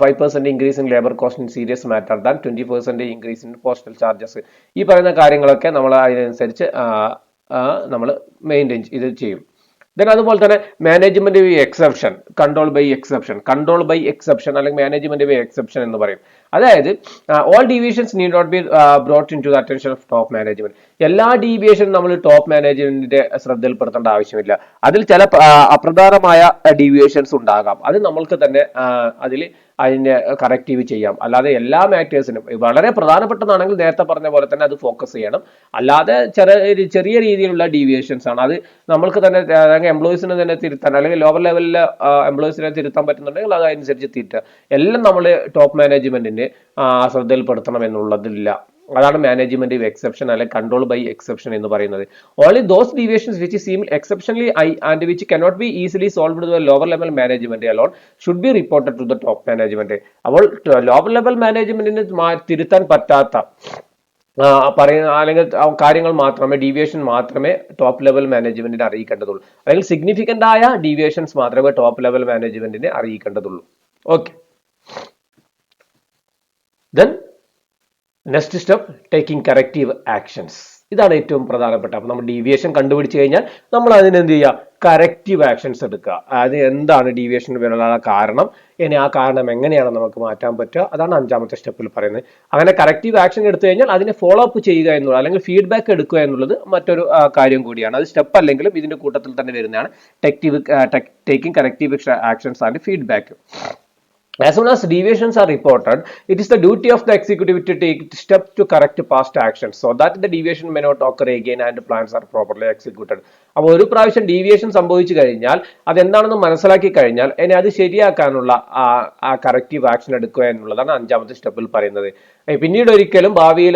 5% increase in labour cost in serious matter than 20% increase in postal charges. ഈ പറയുന്ന കാര്യങ്ങളൊക്കെ നമ്മൾ അതിനനുസരിച്ച് നമ്മൾ മെയിൻറ്റെയിൻ ഇത് ചെയ്യും. ദെൻ അതുപോലെ തന്നെ management by exception, control by exception അല്ലെങ്കിൽ മാനേജ്മെന്റ് ബൈ എക്സെപ്ഷൻ എന്ന് പറയും. അതായത് all deviations need not be brought into the attention of top management. എല്ലാ ഡീവിയേഷനും നമ്മൾ ടോപ്പ് മാനേജ്മെന്റിന്റെ ശ്രദ്ധയിൽപ്പെടുത്തേണ്ട ആവശ്യമില്ല. അതിൽ ചില അപ്രധാനമായ ഡീവിയേഷൻസ് ഉണ്ടാകാം, അത് നമ്മൾക്ക് തന്നെ അതിനെ കറക്റ്റീവ് ചെയ്യാം. അല്ലാതെ എല്ലാ മാറ്റേഴ്സിനും വളരെ പ്രധാനപ്പെട്ടതാണെങ്കിൽ നേരത്തെ പറഞ്ഞ പോലെ തന്നെ അത് ഫോക്കസ് ചെയ്യണം. അല്ലാതെ ചെറിയ രീതിയിലുള്ള ഡീവിയേഷൻസ് ആണ്, അത് നമ്മൾക്ക് തന്നെ എംപ്ലോയീസിനെ തന്നെ തിരുത്താൻ അല്ലെങ്കിൽ ലോവർ ലെവലിലെ എംപ്ലോയീസിനെ തിരുത്താൻ പറ്റുന്നുണ്ടെങ്കിൽ അതനുസരിച്ച് തിരുത്തുക. എല്ലാം നമ്മൾ ടോപ്പ് മാനേജ്മെന്റിന്റെ ശ്രദ്ധയിൽപ്പെടുത്തണം എന്നുള്ളതില്ല. അതാണ് മാനേജ്മെന്റ് എക്സെപ്ഷൻ അല്ലെങ്കിൽ കൺട്രോൾ ബൈ എക്സെപ്ഷൻ എന്ന് പറയുന്നത്. Only those deviations which seem exceptionally high and which cannot be easily solved with lower level management alone should be reported to the top management. അപ്പോൾ lower level മാനേജ്മെന്റിന് തിരുത്താൻ പറ്റാത്ത പറയുന്ന അല്ലെങ്കിൽ കാര്യങ്ങൾ മാത്രമേ, ഡീവിയേഷൻ മാത്രമേ ടോപ്പ് ലെവൽ മാനേജ്മെന്റിനെ അറിയിക്കേണ്ടതുള്ളൂ, അല്ലെങ്കിൽ സിഗ്നിഫിക്കന്റ് ആയ ഡീവിയേഷൻസ് മാത്രമേ ടോപ്പ് ലെവൽ മാനേജ്മെന്റിനെ അറിയിക്കേണ്ടതുള്ളൂ. Okay, then next step taking corrective actions. ഇതാണ് ഏറ്റവും പ്രധാനപ്പെട്ട. അപ്പൊ നമ്മൾ ഡീവിയേഷൻ കണ്ടുപിടിച്ചു കഴിഞ്ഞാൽ നമ്മൾ അതിനെന്ത് ചെയ്യുക, കറക്റ്റീവ് ആക്ഷൻസ് എടുക്കുക. അത് എന്താണ് ഡീവിയേഷൻ വരാനുള്ള കാരണം, ഇനി ആ കാരണം എങ്ങനെയാണ് നമുക്ക് മാറ്റാൻ പറ്റുക, അതാണ് 5ാമത്തെ സ്റ്റെപ്പിൽ പറയുന്നത്. അങ്ങനെ കറക്റ്റീവ് ആക്ഷൻ എടുത്തു കഴിഞ്ഞാൽ അതിനെ ഫോളോ അപ്പ് ചെയ്യുക എന്നുള്ളത് അല്ലെങ്കിൽ ഫീഡ്ബാക്ക് എടുക്കുക എന്നുള്ളത് മറ്റൊരു കാര്യം കൂടിയാണ്. അത് സ്റ്റെപ്പ് അല്ലെങ്കിലും ഇതിന്റെ കൂട്ടത്തിൽ തന്നെ വരുന്നതാണ് taking corrective actions and feedback. As soon as deviations are reported, it is the duty of the executive to take steps to correct past actions so that the deviation may not occur again and plans are properly executed. അപ്പോൾ ഒരു പ്രാവശ്യം deviation സംഭവിച്ചു കഴിഞ്ഞാൽ അതെന്താണെന്ന് മനസ്സിലാക്കി കഴിഞ്ഞാൽ ഇനി അത് ശരിയാക്കാനുള്ള കറക്റ്റീവ് ആക്ഷൻ എടുക്കുക എന്നുള്ളതാണ് 5ാമത്തെ സ്റ്റെപ്പിൽ പറയുന്നത്. പിന്നീട് ഒരിക്കലും ഭാവിയിൽ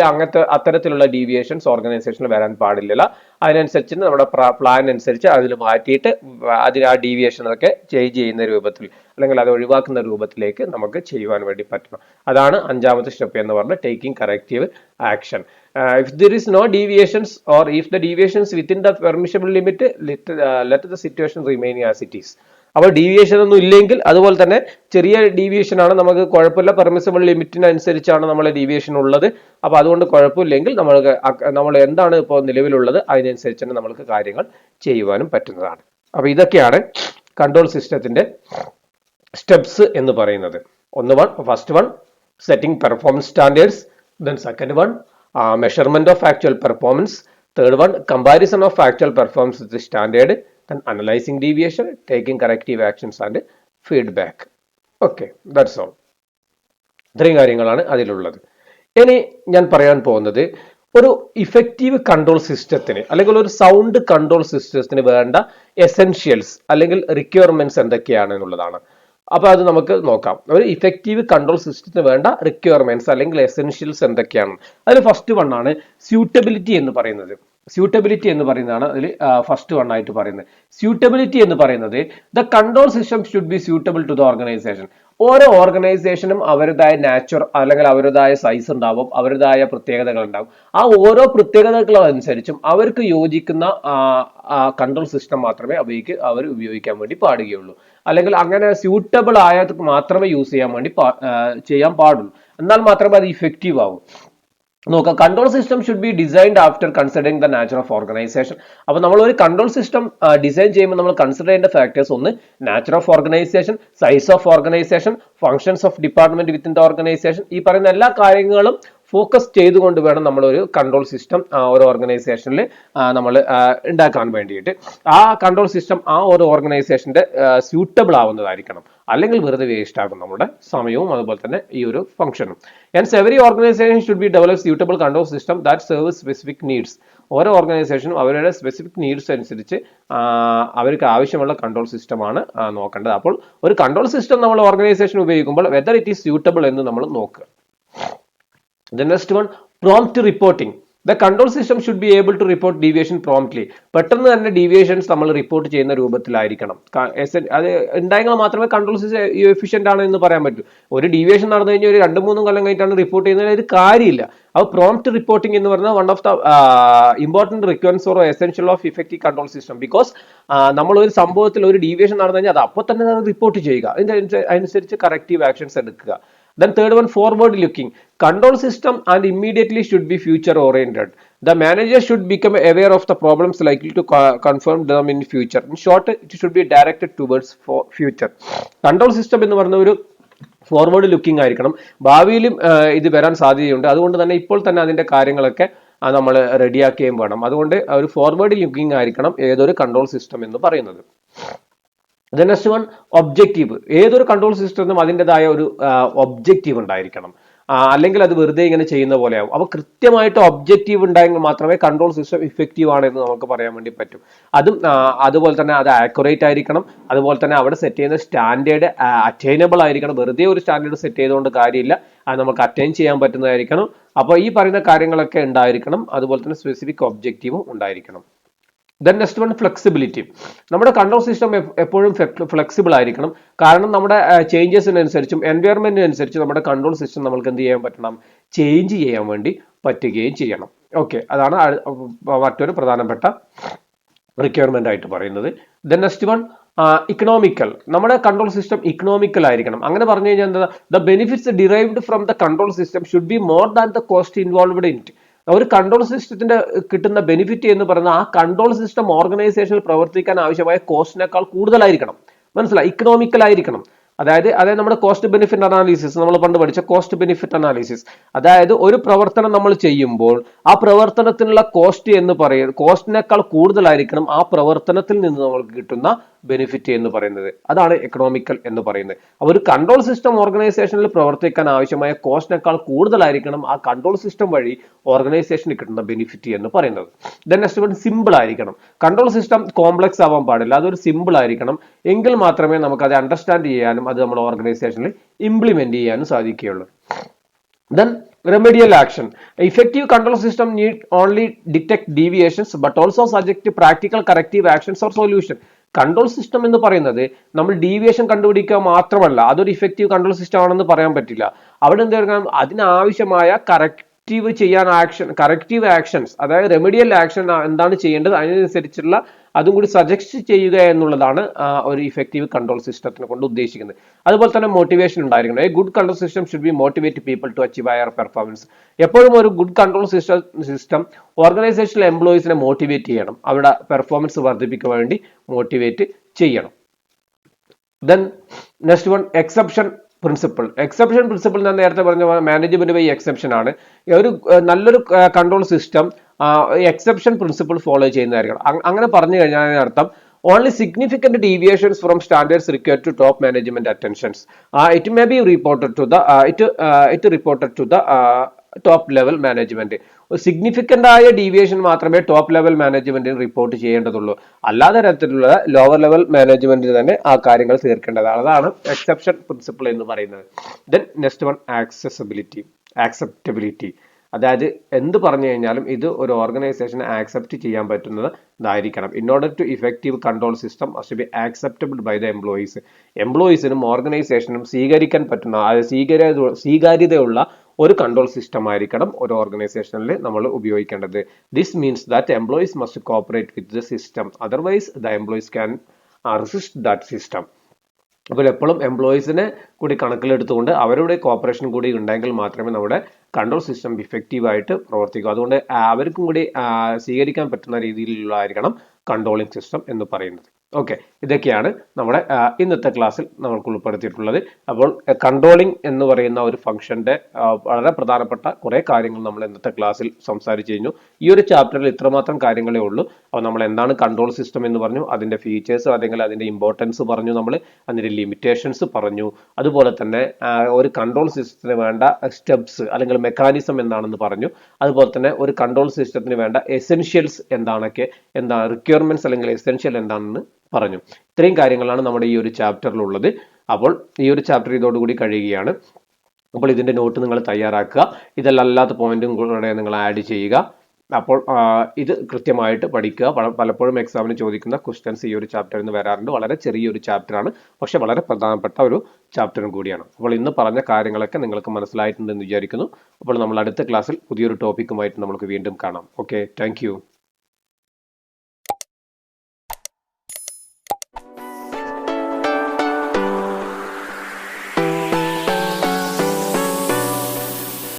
അത്തരത്തിലുള്ള ഡീവിയേഷൻസ് ഓർഗനൈസേഷനിൽ വരാൻ പാടില്ല. അതിനനുസരിച്ച് നമ്മുടെ പ്ലാൻ അനുസരിച്ച് അതിൽ മാറ്റിയിട്ട് ആ ഡീവിയേഷനൊക്കെ ചേഞ്ച് ചെയ്യുന്ന രൂപത്തിൽ അല്ലെങ്കിൽ അത് ഒഴിവാക്കുന്ന രൂപത്തിലേക്ക് നമുക്ക് ചെയ്യുവാൻ വേണ്ടി പറ്റണം. അതാണ് 5ാമത്തെ സ്റ്റെപ്പ് എന്ന് പറഞ്ഞാൽ taking corrective action. If there is no deviations or if the deviations within the permissible limit, let the situation remain as it is. അപ്പോൾ ഡീവിയേഷൻ ഒന്നും ഇല്ലെങ്കിൽ, അതുപോലെ തന്നെ ചെറിയ ഡീവിയേഷൻ ആണ് നമുക്ക് കുഴപ്പമില്ല, പെർമിസിബിൾ ലിമിറ്റിനനുസരിച്ചാണ് നമ്മളെ ഡീവിയേഷൻ ഉള്ളത്, അപ്പോൾ അതുകൊണ്ട് കുഴപ്പമില്ലെങ്കിൽ നമ്മൾ എന്താണ് ഇപ്പോൾ നിലവിലുള്ളത് അതിനനുസരിച്ച് തന്നെ നമ്മൾക്ക് കാര്യങ്ങൾ ചെയ്യുവാനും പറ്റുന്നതാണ്. അപ്പോൾ ഇതൊക്കെയാണ് കൺട്രോൾ സിസ്റ്റത്തിന്റെ സ്റ്റെപ്സ് എന്ന് പറയുന്നത്. First one setting performance standards, then second one measurement of actual performance, third one comparison of actual performance with standard, then analyzing deviation, taking corrective actions and feedback. Okay, that's all. ഇത്രയും കാര്യങ്ങളാണ് അതിലുള്ളത്. ഇനി ഞാൻ പറയാൻ പോകുന്നത് ഒരു effective control സിസ്റ്റത്തിന് അല്ലെങ്കിൽ ഒരു സൗണ്ട് കൺട്രോൾ സിസ്റ്റത്തിന് വേണ്ട എസെൻഷ്യൽസ് അല്ലെങ്കിൽ റിക്വയർമെന്റ്സ് എന്തൊക്കെയാണ് എന്നുള്ളതാണ്. അപ്പൊ അത് നമുക്ക് നോക്കാം. ഒരു ഇഫക്റ്റീവ് കൺട്രോൾ സിസ്റ്റത്തിന് വേണ്ട റിക്വയർമെന്റ്സ് അല്ലെങ്കിൽ എസെൻഷ്യൽസ് എന്തൊക്കെയാണ്. അതിൽ ഫസ്റ്റ് വൺ ആണ് സ്യൂട്ടബിലിറ്റി എന്ന് പറയുന്നത്. സ്യൂട്ടബിലിറ്റി എന്ന് പറയുന്നതാണ് അതിൽ ഫസ്റ്റ് വൺ ആയിട്ട് പറയുന്നത്. സ്യൂട്ടബിലിറ്റി എന്ന് പറയുന്നത് the control system should be suitable to the organisation. ഓരോ ഓർഗനൈസേഷനും അവരുടേതായ നാച്ചുർ അല്ലെങ്കിൽ അവരുടേതായ സൈസ് ഉണ്ടാവും, അവരുടേതായ പ്രത്യേകതകൾ ഉണ്ടാവും. ആ ഓരോ പ്രത്യേകതകളും അനുസരിച്ചും അവർക്ക് യോജിക്കുന്ന കൺട്രോൾ സിസ്റ്റം മാത്രമേ അവർ ഉപയോഗിക്കാൻ വേണ്ടി പാടുകയുള്ളൂ. അല്ലെങ്കിൽ അങ്ങനെ സ്യൂട്ടബിൾ ആയത് മാത്രമേ യൂസ് ചെയ്യാൻ പാടുള്ളൂ. എന്നാൽ മാത്രമേ അത് ഇഫക്റ്റീവ് ആവും. നോക്കാം, control system should B designed after considering the nature of organisation. അപ്പോൾ നമ്മൾ ഒരു കൺട്രോൾ സിസ്റ്റം ഡിസൈൻ ചെയ്യുമ്പോൾ നമ്മൾ കൺസിഡർ ചെയ്യേണ്ട ഫാക്ടേഴ്സ് ഒന്ന് nature of organisation, size of organisation, functions of department within the organisation. ഈ പറയുന്ന എല്ലാ കാര്യങ്ങളും ഫോക്കസ് ചെയ്തുകൊണ്ട് വേണം നമ്മൾ ഒരു കൺട്രോൾ സിസ്റ്റം ഒരു ഓർഗനൈസേഷനിൽ നമ്മൾ ഉണ്ടാക്കാൻ വേണ്ടിയിട്ട്. ആ കൺട്രോൾ സിസ്റ്റം ആ ഒരു ഓർഗനൈസേഷന്റെ സ്യൂട്ടബിൾ ആവുന്നതായിരിക്കണം, അല്ലെങ്കിൽ വെറുതെ വേസ്റ്റ് ആകും നമ്മുടെ സമയവും അതുപോലെ തന്നെ ഈ ഒരു ഫംഗ്ഷനും. Hence every organisation should be develop suitable control system that serve specific needs. ഓരോ ഓർഗനൈസേഷനും അവരുടെ സ്പെസിഫിക് നീഡ്സ് അനുസരിച്ച് അവർക്ക് ആവശ്യമുള്ള കൺട്രോൾ സിസ്റ്റമാണ് നോക്കേണ്ടത്. അപ്പോൾ ഒരു കൺട്രോൾ സിസ്റ്റം നമ്മൾ ഓർഗനൈസേഷൻ ഉപയോഗിക്കുമ്പോൾ വെദർ ഇറ്റ് ഈസ് സ്യൂട്ടബിൾ എന്ന് നമ്മൾ നോക്കുക. The next one, prompt reporting. The control system should be able to report deviation promptly. പെട്ടെന്ന് തന്നെ ഡീവിയേഷൻസ് നമ്മൾ റിപ്പോർട്ട് ചെയ്യുന്ന രൂപത്തിലായിരിക്കണം. അത് ഉണ്ടായെങ്കിൽ മാത്രമേ കൺട്രോൾ സിസ്റ്റം എഫിഷ്യന്റ് ആണ് എന്ന് പറയാൻ പറ്റൂ. ഒരു ഡീവിയേഷൻ നടന്നു കഴിഞ്ഞാൽ ഒരു 2-3 കൊല്ലം കഴിഞ്ഞിട്ടാണ് റിപ്പോർട്ട് ചെയ്യുന്നതിന് ഒരു കാര്യമില്ല. അപ്പോൾ പ്രോംപ്റ്റ് റിപ്പോർട്ടിംഗ് എന്ന് പറഞ്ഞാൽ one of the important requirements or essential of effective control system. Because നമ്മൾ ഒരു സംഭവത്തിൽ ഒരു ഡീവിയേഷൻ നടന്നു കഴിഞ്ഞാൽ അത് അപ്പോൾ തന്നെ റിപ്പോർട്ട് ചെയ്യുക, അതിനനുസരിച്ച് കറക്റ്റീവ് ആക്ഷൻസ് എടുക്കുക. Then third one, forward looking. Control system and immediately should be future oriented. The manager should become aware of the problems likely to confirm them in future. In short, it should be directed towards for future. Control system എന്ന് പറയുന്ന ഒരു forward looking ആയിരിക്കണം. ഭാവിയിലും ഇത് വരാൻ സാധ്യതയുണ്ട്. അതുകൊണ്ട് തന്നെ ഇപ്പോൾ തന്നെ അതിന്റെ കാര്യങ്ങളൊക്കെ നമ്മൾ റെഡിയാക്കുകയും വേണം. അതുകൊണ്ട് ഒരു ഫോർവേഡ് ലുക്കിംഗ് ആയിരിക്കണം ഏതൊരു കൺട്രോൾ സിസ്റ്റം എന്ന് പറയുന്നത്. Then next one, objective. ഏതൊരു കൺട്രോൾ സിസ്റ്റത്തിനും അതിൻ്റെതായ ഒരു ഒബ്ജക്റ്റീവ് ഉണ്ടായിരിക്കണം. അല്ലെങ്കിൽ അത് വെറുതെ ഇങ്ങനെ ചെയ്യുന്ന പോലെയാവും. അപ്പോൾ കൃത്യമായിട്ട് ഒബ്ജക്റ്റീവ് ഉണ്ടായെങ്കിൽ മാത്രമേ കൺട്രോൾ സിസ്റ്റം ഇഫക്റ്റീവ് ആണ് എന്ന് നമുക്ക് പറയാൻ വേണ്ടി പറ്റും. അതുപോലെ തന്നെ അത് ആക്യുറേറ്റ് ആയിരിക്കണം. അതുപോലെ തന്നെ അവിടെ സെറ്റ് ചെയ്യുന്ന സ്റ്റാൻഡേർഡ് അറ്റൈനബിൾ ആയിരിക്കണം. വെറുതെ ഒരു സ്റ്റാൻഡേർഡ് സെറ്റ് ചെയ്തുകൊണ്ട് കാര്യമില്ല, അത് നമുക്ക് അറ്റൈൻ ചെയ്യാൻ പറ്റുന്നതായിരിക്കണം. അപ്പോൾ ഈ പറയുന്ന കാര്യങ്ങളൊക്കെ ഉണ്ടായിരിക്കണം. അതുപോലെ തന്നെ സ്പെസിഫിക് ഒബ്ജക്റ്റീവും ഉണ്ടായിരിക്കണം. Then next one, flexibility. നമ്മുടെ കൺട്രോൾ സിസ്റ്റം എപ്പോഴും ഫ്ലെക്സിബിൾ ആയിരിക്കണം. കാരണം നമ്മുടെ ചേഞ്ചസിനനുസരിച്ചും എൻവയറമെന്റിനനുസരിച്ച് നമ്മുടെ കൺട്രോൾ സിസ്റ്റം നമുക്ക് എന്ത് ചെയ്യാൻ പറ്റണം, ചേഞ്ച് ചെയ്യാൻ വേണ്ടി പറ്റുകയും ചെയ്യണം. ഓക്കെ, അതാണ് മറ്റൊരു പ്രധാനപ്പെട്ട റിക്വയർമെന്റ് ആയിട്ട് പറയുന്നത്. Then next one, economical. നമ്മുടെ കൺട്രോൾ സിസ്റ്റം ഇക്കണോമിക്കൽ ആയിരിക്കണം. അങ്ങനെ പറഞ്ഞു കഴിഞ്ഞാൽ എന്താ, the benefits derived from the control system should be more than the cost involved in it. ഒരു കൺട്രോൾ സിസ്റ്റത്തിന്റെ കിട്ടുന്ന ബെനിഫിറ്റ് എന്ന് പറയുന്നത് ആ കൺട്രോൾ സിസ്റ്റം ഓർഗനൈസേഷനിൽ പ്രവർത്തിക്കാൻ ആവശ്യമായ കോസ്റ്റിനേക്കാൾ കൂടുതലായിരിക്കണം. മനസ്സിലായി? ഇക്കണോമിക്കൽ ആയിരിക്കണം. അതായത് നമ്മുടെ കോസ്റ്റ് ബെനിഫിറ്റ് അനാലിസിസ്, നമ്മൾ പണ്ട് പഠിച്ച കോസ്റ്റ് ബെനിഫിറ്റ് അനാലിസിസ്, അതായത് ഒരു പ്രവർത്തനം നമ്മൾ ചെയ്യുമ്പോൾ ആ പ്രവർത്തനത്തിനുള്ള കോസ്റ്റ് എന്ന് പറയുന്നത് കോസ്റ്റിനേക്കാൾ കൂടുതലായിരിക്കണം ആ പ്രവർത്തനത്തിൽ നിന്ന് നമുക്ക് കിട്ടുന്ന ബെനിഫിറ്റ് എന്ന് പറയുന്നത്. അതാണ് എക്കണോമിക്കൽ എന്ന് പറയുന്നത്. അപ്പോൾ ഒരു കൺട്രോൾ സിസ്റ്റം ഓർഗനൈസേഷനിൽ പ്രവർത്തിക്കാൻ ആവശ്യമായ കോസ്റ്റിനേക്കാൾ കൂടുതലായിരിക്കണം ആ കൺട്രോൾ സിസ്റ്റം വഴി ഓർഗനൈസേഷന് കിട്ടുന്ന ബെനിഫിറ്റ് എന്ന് പറയുന്നത്. ദെൻ നെക്സ്റ്റ് വൺ, സിമ്പിൾ ആയിരിക്കണം. കൺട്രോൾ സിസ്റ്റം കോംപ്ലക്സ് ആവാൻ പാടില്ല, അതൊരു സിമ്പിൾ ആയിരിക്കണം. എങ്കിൽ മാത്രമേ നമുക്ക് അത് അണ്ടർസ്റ്റാൻഡ് ചെയ്യാനും അത് നമ്മുടെ ഓർഗനൈസേഷനിൽ ഇംപ്ലിമെന്റ് ചെയ്യാനും സാധിക്കുകയുള്ളൂ. Then remedial action. Effective control system need only detect deviations but also subject to practical corrective actions or solution. Control system എന്ന് പറയുന്നത് നമ്മൾ ഡീവിയേഷൻ കണ്ടുപിടിക്കുക മാത്രമല്ല, അതൊരു ഇഫക്റ്റീവ് കൺട്രോൾ സിസ്റ്റം ആണെന്ന് പറയാൻ പറ്റില്ല. അവിടെ എന്തായിരിക്കണം, അതിനാവശ്യമായ കറക്റ്റീവ് ആക്ഷൻസ്, അതായത് റെമഡിയൽ ആക്ഷൻ എന്താണ് ചെയ്യേണ്ടത് അതിനനുസരിച്ചുള്ള അതും കൂടി സജസ്റ്റ് ചെയ്യുക എന്നുള്ളതാണ് ഒരു ഇഫക്റ്റീവ് കൺട്രോൾ സിസ്റ്റത്തിനെ കൊണ്ട് ഉദ്ദേശിക്കുന്നത്. അതുപോലെ തന്നെ മോട്ടിവേഷൻ ഉണ്ടായിരിക്കണം. A good control system should be motivate people to achieve higher performance. എപ്പോഴും ഒരു ഗുഡ് കൺട്രോൾ സിസ്റ്റം ഓർഗനൈസേഷനിലെ എംപ്ലോയീസിനെ മോട്ടിവേറ്റ് ചെയ്യണം, അവരുടെ പെർഫോമൻസ് വർദ്ധിപ്പിക്കാൻ വേണ്ടി മോട്ടിവേറ്റ് ചെയ്യണം. Then next one, exception principle. Exception principle ഞാൻ നേരത്തെ പറഞ്ഞ മാനേജ്മെന്റ് ബൈ എക്സെപ്ഷൻ ആണ്. ഒരു നല്ലൊരു control system exception principle follow ചെയ്യുന്നതായിരിക്കണം. അങ്ങനെ പറഞ്ഞു കഴിഞ്ഞാൽ അർത്ഥം only significant deviations from standards required to top management attentions. It may be reported to the top level management. Significant ആയ ഡീവിയേഷൻ മാത്രമേ ടോപ്പ് ലെവൽ മാനേജ്മെന്റിന് റിപ്പോർട്ട് ചെയ്യേണ്ടതുള്ളൂ. അല്ലാതെ തരത്തിലുള്ള ലോവർ ലെവൽ മാനേജ്മെന്റിന് തന്നെ ആ കാര്യങ്ങൾ തീർക്കേണ്ടതാണ്. അതാണ് എക്സെപ്ഷൻ പ്രിൻസിപ്പിൾ എന്ന് പറയുന്നത്. Then next one, acceptability. അതായത് എന്ത് പറഞ്ഞു കഴിഞ്ഞാലും ഇത് ഒരു ഓർഗനൈസേഷനെ ആക്സെപ്റ്റ് ചെയ്യാൻ പറ്റുന്നതായിരിക്കണം. In order to effective control system must be acceptable by the employees. എംപ്ലോയീസിനും ഓർഗനൈസേഷനും സ്വീകരിക്കാൻ പറ്റുന്ന, സ്വീകാര്യതയുള്ള ഒരു കൺട്രോൾ സിസ്റ്റം ആയിരിക്കണം ഒരു ഓർഗനൈസേഷനിൽ നമ്മൾ ഉപയോഗിക്കേണ്ടത്. This means that employees must cooperate with the system, otherwise the employees can resist that system. അപ്പോൾ എപ്പോഴും എംപ്ലോയീസിനെ കൂടി കണക്കിലെടുത്തുകൊണ്ട് അവരുടെ കോപ്പറേഷൻ കൂടി ഉണ്ടെങ്കിൽ മാത്രമേ നമ്മുടെ കൺട്രോൾ സിസ്റ്റം ഇഫക്റ്റീവായിട്ട് പ്രവർത്തിക്കൂ. അതുകൊണ്ട് അവർക്കും കൂടി സ്വീകരിക്കാൻ പറ്റുന്ന രീതിയിലുള്ളതായിരിക്കണം കൺട്രോളിംഗ് സിസ്റ്റം എന്ന് പറയുന്നത്. ഓക്കെ, ഇതൊക്കെയാണ് നമ്മുടെ ഇന്നത്തെ ക്ലാസ്സിൽ നമ്മൾക്ക് ഉൾപ്പെടുത്തിയിട്ടുള്ളത്. അപ്പോൾ കൺട്രോളിംഗ് എന്ന് പറയുന്ന ഒരു ഫംഗ്ഷന്റെ വളരെ പ്രധാനപ്പെട്ട കുറേ കാര്യങ്ങൾ നമ്മൾ ഇന്നത്തെ ക്ലാസ്സിൽ സംസാരിച്ചു കഴിഞ്ഞു. ഈ ഒരു ചാപ്റ്ററിൽ ഇത്രമാത്രം കാര്യങ്ങളേ ഉള്ളൂ. അപ്പോൾ നമ്മൾ എന്താണ് കൺട്രോൾ സിസ്റ്റം എന്ന് പറഞ്ഞു, അതിന്റെ ഫീച്ചേഴ്സ് അല്ലെങ്കിൽ അതിന്റെ ഇമ്പോർട്ടൻസ് പറഞ്ഞു, നമ്മൾ അതിന്റെ ലിമിറ്റേഷൻസ് പറഞ്ഞു. അതുപോലെ തന്നെ ഒരു കൺട്രോൾ സിസ്റ്റത്തിന് വേണ്ട സ്റ്റെപ്സ് അല്ലെങ്കിൽ മെക്കാനിസം എന്താണെന്ന് പറഞ്ഞു. അതുപോലെ തന്നെ ഒരു കൺട്രോൾ സിസ്റ്റത്തിന് വേണ്ട എസെൻഷ്യൽസ് എന്താണ് റിക്വയർമെന്റ്സ് അല്ലെങ്കിൽ എസെൻഷ്യൽ എന്താണെന്ന് പറഞ്ഞു. ഇത്രയും കാര്യങ്ങളാണ് നമ്മുടെ ഈ ഒരു ചാപ്റ്ററിലുള്ളത്. അപ്പോൾ ഈ ഒരു ചാപ്റ്റർ ഇതോടുകൂടി കഴിയുകയാണ്. അപ്പോൾ ഇതിന്റെ നോട്ട് നിങ്ങൾ തയ്യാറാക്കുക. ഇതല്ലാത്ത പോയിന്റും കൂടെ നിങ്ങൾ ആഡ് ചെയ്യുക. അപ്പോൾ ഇത് കൃത്യമായിട്ട് പഠിക്കുക. പലപ്പോഴും എക്സാമിന് ചോദിക്കുന്ന ക്വസ്റ്റ്യൻസ് ഈ ഒരു ചാപ്റ്ററിൽ നിന്ന് വരാറുണ്ട്. വളരെ ചെറിയൊരു ചാപ്റ്ററാണ്, പക്ഷെ വളരെ പ്രധാനപ്പെട്ട ഒരു ചാപ്റ്ററും കൂടിയാണ്. അപ്പോൾ ഇന്ന് പറഞ്ഞ കാര്യങ്ങളൊക്കെ നിങ്ങൾക്ക് മനസ്സിലായിട്ടുണ്ടെന്ന് വിചാരിക്കുന്നു. അപ്പോൾ നമ്മൾ അടുത്ത ക്ലാസ്സിൽ പുതിയൊരു ടോപ്പിക്കുമായിട്ട് നമുക്ക് വീണ്ടും കാണാം. Okay, thank you.